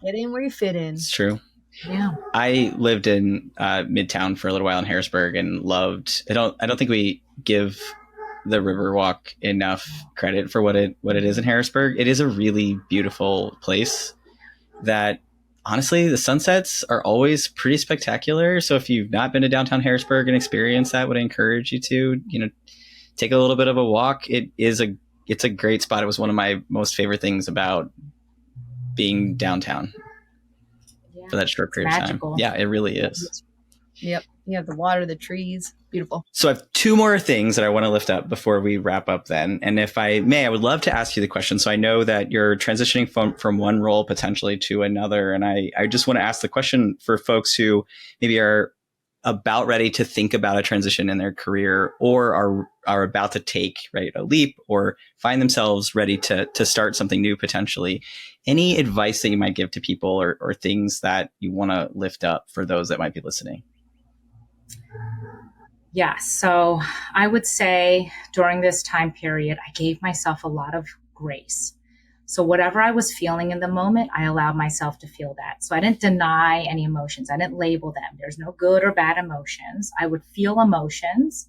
Get in where you fit in. It's true. Yeah. I lived in Midtown for a little while in Harrisburg and loved, I don't think we give the Riverwalk enough credit for what it is in Harrisburg. It is a really beautiful place that, honestly, the sunsets are always pretty spectacular. So if you've not been to downtown Harrisburg and experienced that, would I encourage you to, take a little bit of a walk. It's a great spot. It was one of my most favorite things about being downtown for that short period of time. Yeah, it really is. Yep. You have the water, the trees. Beautiful. So I have two more things that I want to lift up before we wrap up then. And if I may, I would love to ask you the question. So I know that you're transitioning from one role potentially to another. And I just want to ask the question for folks who maybe are about ready to think about a transition in their career, or are about to take a leap, or find themselves ready to start something new potentially. Any advice that you might give to people, or things that you want to lift up for those that might be listening? Yeah. So I would say during this time period, I gave myself a lot of grace. So whatever I was feeling in the moment, I allowed myself to feel that. So I didn't deny any emotions. I didn't label them. There's no good or bad emotions. I would feel emotions,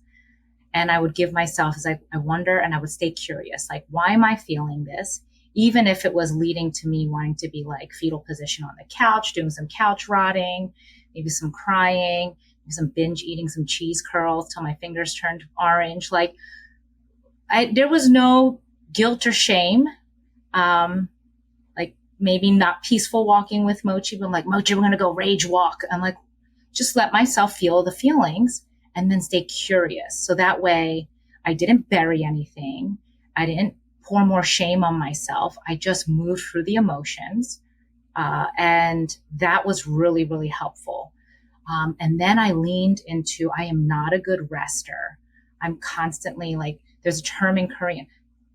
and I would give myself, as I wonder, and I would stay curious, why am I feeling this? Even if it was leading to me wanting to be fetal position on the couch, doing some couch rotting, maybe some crying, some binge eating some cheese curls till my fingers turned orange. There was no guilt or shame. Maybe not peaceful walking with Mochi, but Mochi, we're going to go rage walk. And just let myself feel the feelings and then stay curious. So that way I didn't bury anything. I didn't pour more shame on myself. I just moved through the emotions. And that was really, really helpful. And then I leaned into, I am not a good rester. I'm constantly there's a term in Korean.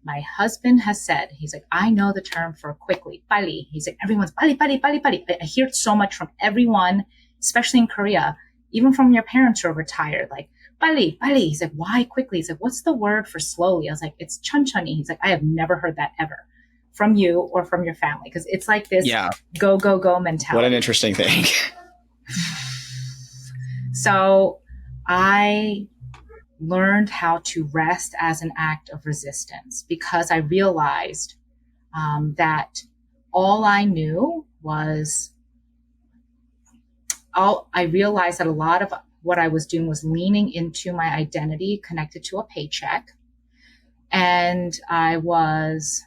My husband has said, he's I know the term for quickly, 빨리. He's everyone's 빨리, 빨리, 빨리, 빨리. I hear it so much from everyone, especially in Korea, even from your parents who are retired, 빨리, 빨리. He's why quickly? He's what's the word for slowly? I was it's 천천히. He's I have never heard that ever from you or from your family, because it's this go, go, go mentality. What an interesting thing. So I learned how to rest as an act of resistance, because I realized that all I knew was, I realized that a lot of what I was doing was leaning into my identity connected to a paycheck. And I was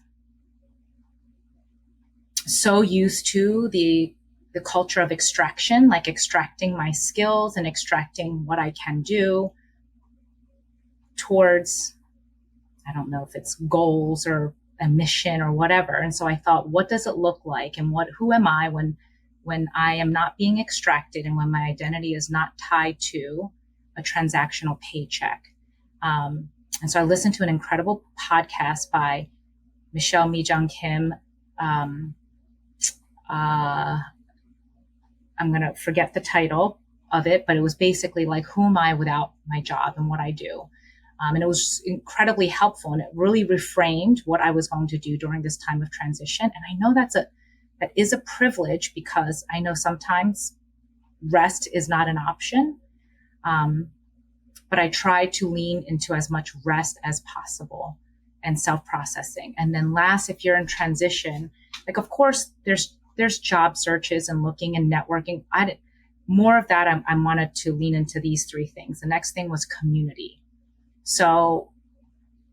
so used to the culture of extraction, extracting my skills and extracting what I can do towards, I don't know if it's goals or a mission or whatever. And so I thought, what does it look like? And who am I when I am not being extracted, and when my identity is not tied to a transactional paycheck? And so I listened to an incredible podcast by Michelle Mi-jung Kim. I'm going to forget the title of it, but it was basically who am I without my job and what I do? And it was incredibly helpful, and it really reframed what I was going to do during this time of transition. And I know that is a privilege, because I know sometimes rest is not an option. But I try to lean into as much rest as possible and self-processing. And then last, if you're in transition, of course, there's job searches and looking and networking. More of that, I wanted to lean into these three things. The next thing was community. So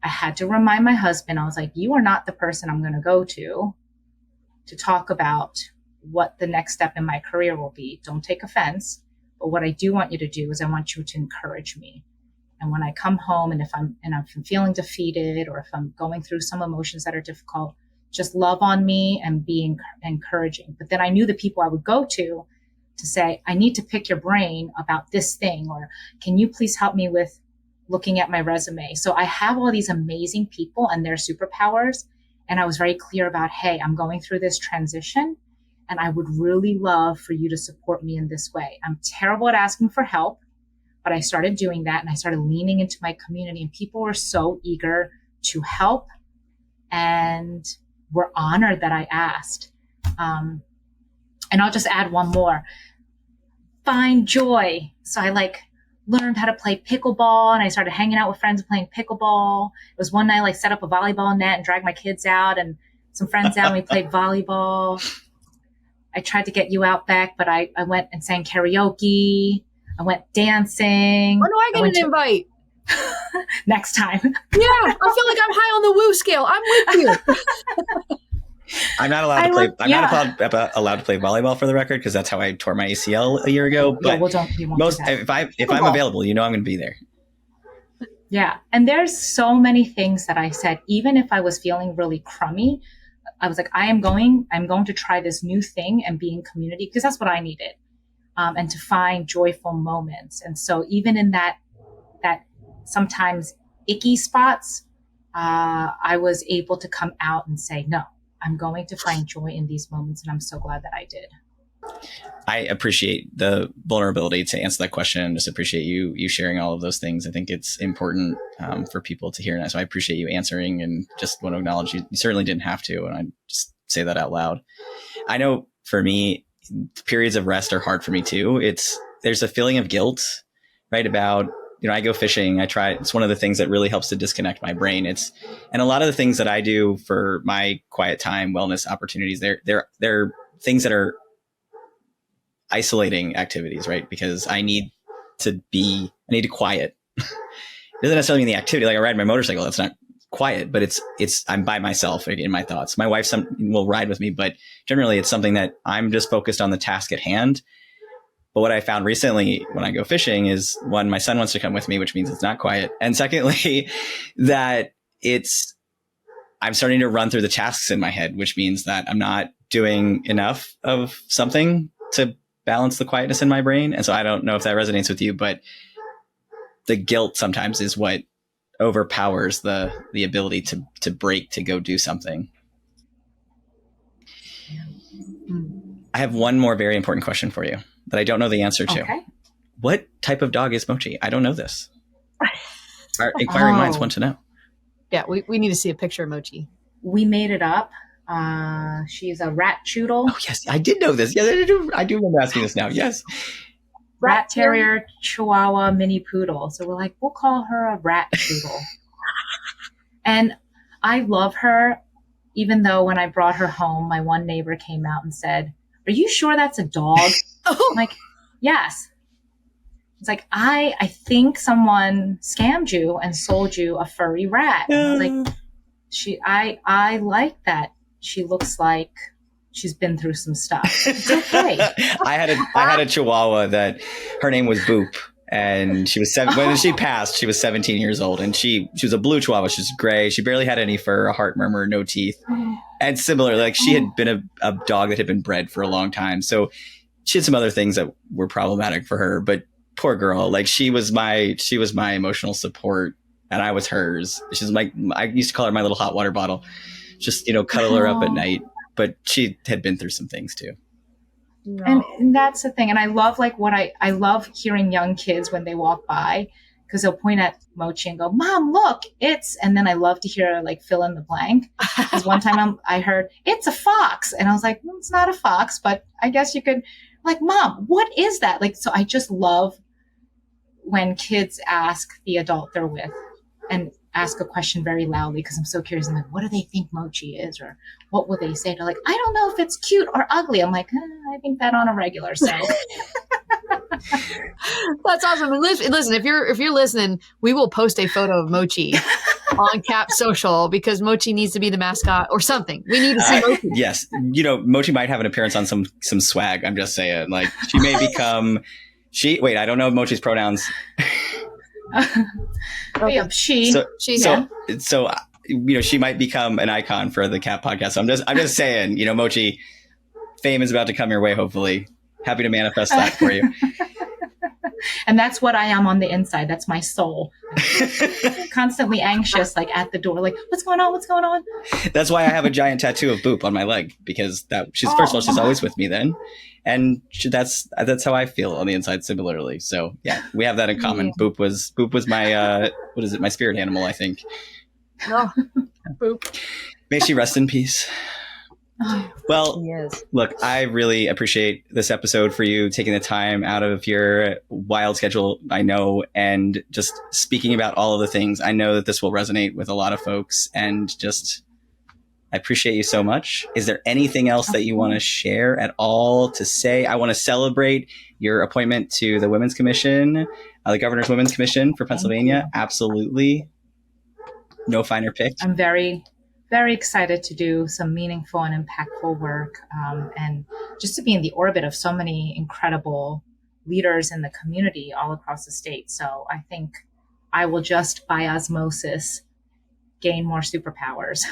I had to remind my husband, I was like, you are not the person I'm going to go to talk about what the next step in my career will be. Don't take offense. But what I do want you to do is I want you to encourage me. And when I come home and if I'm feeling defeated or if I'm going through some emotions that are difficult, just love on me and be encouraging. But then I knew the people I would go to say, I need to pick your brain about this thing, or can you please help me with looking at my resume? So I have all these amazing people and their superpowers. And I was very clear about, hey, I'm going through this transition and I would really love for you to support me in this way. I'm terrible at asking for help, but I started doing that and I started leaning into my community, and people were so eager to help and were honored that I asked. And I'll just add one more. Find joy. So I learned how to play pickleball, and I started hanging out with friends playing pickleball. It was one night I set up a volleyball net and dragged my kids out and some friends out and we played volleyball. I tried to get you out, Beck, but I went and sang karaoke. I went dancing. When do I get an invite? Next time. Yeah, I feel like I'm high on the woo scale. I'm with you. I'm not allowed to play. I'm not allowed to play volleyball, for the record, because that's how I tore my ACL a year ago. But if I'm available, I'm going to be there. Yeah, and there's so many things that I said, even if I was feeling really crummy, I was like, I'm going to try this new thing and be in community, because that's what I needed, and to find joyful moments. And so even in that sometimes icky spots, I was able to come out and say, no, I'm going to find joy in these moments. And I'm so glad that I did. I appreciate the vulnerability to answer that question, and just appreciate you sharing all of those things. I think it's important for people to hear. And so I appreciate you answering, and just want to acknowledge you certainly didn't have to. And I just say that out loud. I know for me, periods of rest are hard for me too. There's a feeling of guilt, right? About, I go fishing. It's one of the things that really helps to disconnect my brain. And a lot of the things that I do for my quiet time, wellness opportunities, they're things that are isolating activities, right? Because I need to quiet. It doesn't necessarily mean the activity. Like I ride my motorcycle, that's not quiet, but I'm by myself in my thoughts. My wife will ride with me, but generally it's something that I'm just focused on the task at hand. But what I found recently when I go fishing is, one, my son wants to come with me, which means it's not quiet. And secondly, that I'm starting to run through the tasks in my head, which means that I'm not doing enough of something to balance the quietness in my brain. And so I don't know if that resonates with you, but the guilt sometimes is what overpowers the ability to break, to go do something. I have one more very important question for you that I don't know the answer to. Okay. What type of dog is Mochi? I don't know this. Our inquiring minds want to know. Yeah, we need to see a picture of Mochi. We made it up. She's a rat choodle. Oh, yes. I did know this. Yes, I do remember asking this now. Yes. Rat terrier, chihuahua, mini poodle. So we're like, we'll call her a rat choodle. And I love her, even though when I brought her home, my one neighbor came out and said, "Are you sure that's a dog?" I'm like, yes. It's like, I think someone scammed you and sold you a furry rat. And I was like, I like that. She looks like she's been through some stuff. It's okay. I had a Chihuahua that her name was Boop, and she was when she passed, she was 17 years old, and she was a blue Chihuahua. She was gray. She barely had any fur, a heart murmur, no teeth. And similar, like she had been a dog that had been bred for a long time. So she had some other things that were problematic for her, but poor girl, like she was my emotional support, and I was hers. She's I used to call her my little hot water bottle, just, cuddle her up at night, but she had been through some things too. No. And that's the thing. And I love I love hearing young kids when they walk by, because they'll point at Mochi and go, "Mom, look, and then I love to hear fill in the blank. Because one time I heard, "It's a fox." And I was like, "It's not a fox, but I guess you could," "Mom, what is that?" So I just love when kids ask the adult they're with and ask a question very loudly, because I'm so curious. I'm like, what do they think Mochi is? Or what would they say? They're like, "I don't know if it's cute or ugly." I'm like, I think that on a regular. So that's awesome. And listen, if you're listening, we will post a photo of Mochi on CAAP social because Mochi needs to be the mascot or something. We need to see Mochi. Yes. Mochi might have an appearance on some swag. I'm just saying, like, she may become wait, I don't know Mochi's pronouns. Yeah, she. So she might become an icon for the CAAP podcast. So I'm just saying, Mochi, fame is about to come your way, hopefully. Happy to manifest that for you. And that's what I am on the inside. That's my soul. Constantly anxious, like at the door, like, what's going on? What's going on? That's why I have a giant tattoo of Boop on my leg, because first of all, she's always with me then. And that's how I feel on the inside similarly. So yeah, we have that in common. Yeah. Boop was my, my spirit animal, I think. Oh, Boop. May she rest in peace. Well, yes. Look, I really appreciate this episode for you taking the time out of your wild schedule, I know, and just speaking about all of the things. I know that this will resonate with a lot of folks, and just I appreciate you so much. Is there anything else that you want to share at all to say? I want to celebrate your appointment to the Women's Commission, the Governor's Women's Commission for Pennsylvania. Absolutely. No finer picked. I'm very excited to do some meaningful and impactful work, and just to be in the orbit of so many incredible leaders in the community all across the state. So I think I will just by osmosis gain more superpowers.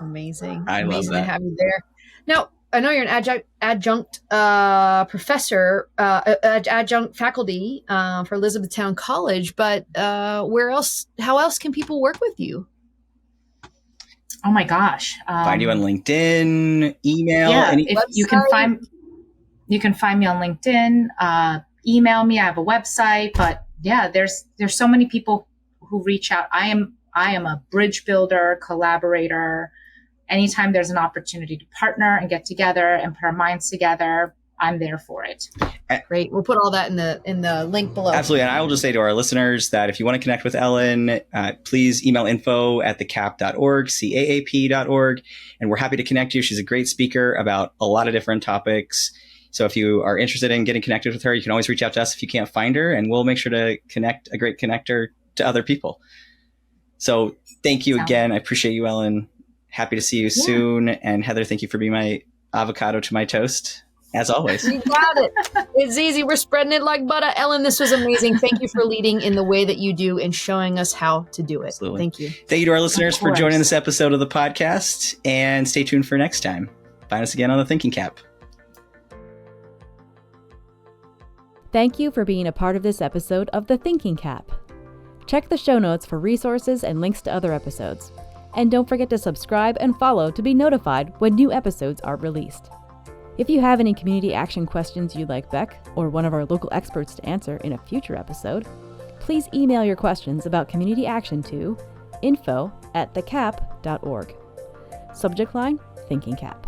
Amazing. I love that. To have you there. Now, I know you're an adjunct professor, adjunct faculty for Elizabethtown College, but how else can people work with you? Oh my gosh. Find you on LinkedIn, email. Yeah, you can find me on LinkedIn, email me. I have a website, but yeah, there's so many people who reach out. I am a bridge builder, collaborator. Anytime there's an opportunity to partner and get together and put our minds together, I'm there for it. Great. We'll put all that in the link below. Absolutely. And I will just say to our listeners that if you want to connect with Ellen, please email info@thecaap.org, CAAP.org. And we're happy to connect you. She's a great speaker about a lot of different topics. So if you are interested in getting connected with her, you can always reach out to us if you can't find her, and we'll make sure to connect a great connector to other people. So thank you again. I appreciate you, Ellen. Happy to see you soon. And Heather, thank you for being my avocado to my toast, as always. You got it. It's easy. We're spreading it like butter. Ellen, this was amazing. Thank you for leading in the way that you do and showing us how to do it. Absolutely. Thank you. Thank you to our listeners for joining this episode of the podcast, and stay tuned for next time. Find us again on the Thinking CAAP. Thank you for being a part of this episode of the Thinking CAAP. Check the show notes for resources and links to other episodes. And don't forget to subscribe and follow to be notified when new episodes are released. If you have any community action questions you'd like Beck or one of our local experts to answer in a future episode, please email your questions about community action to info@thecaap.org. Subject line, Thinking CAAP.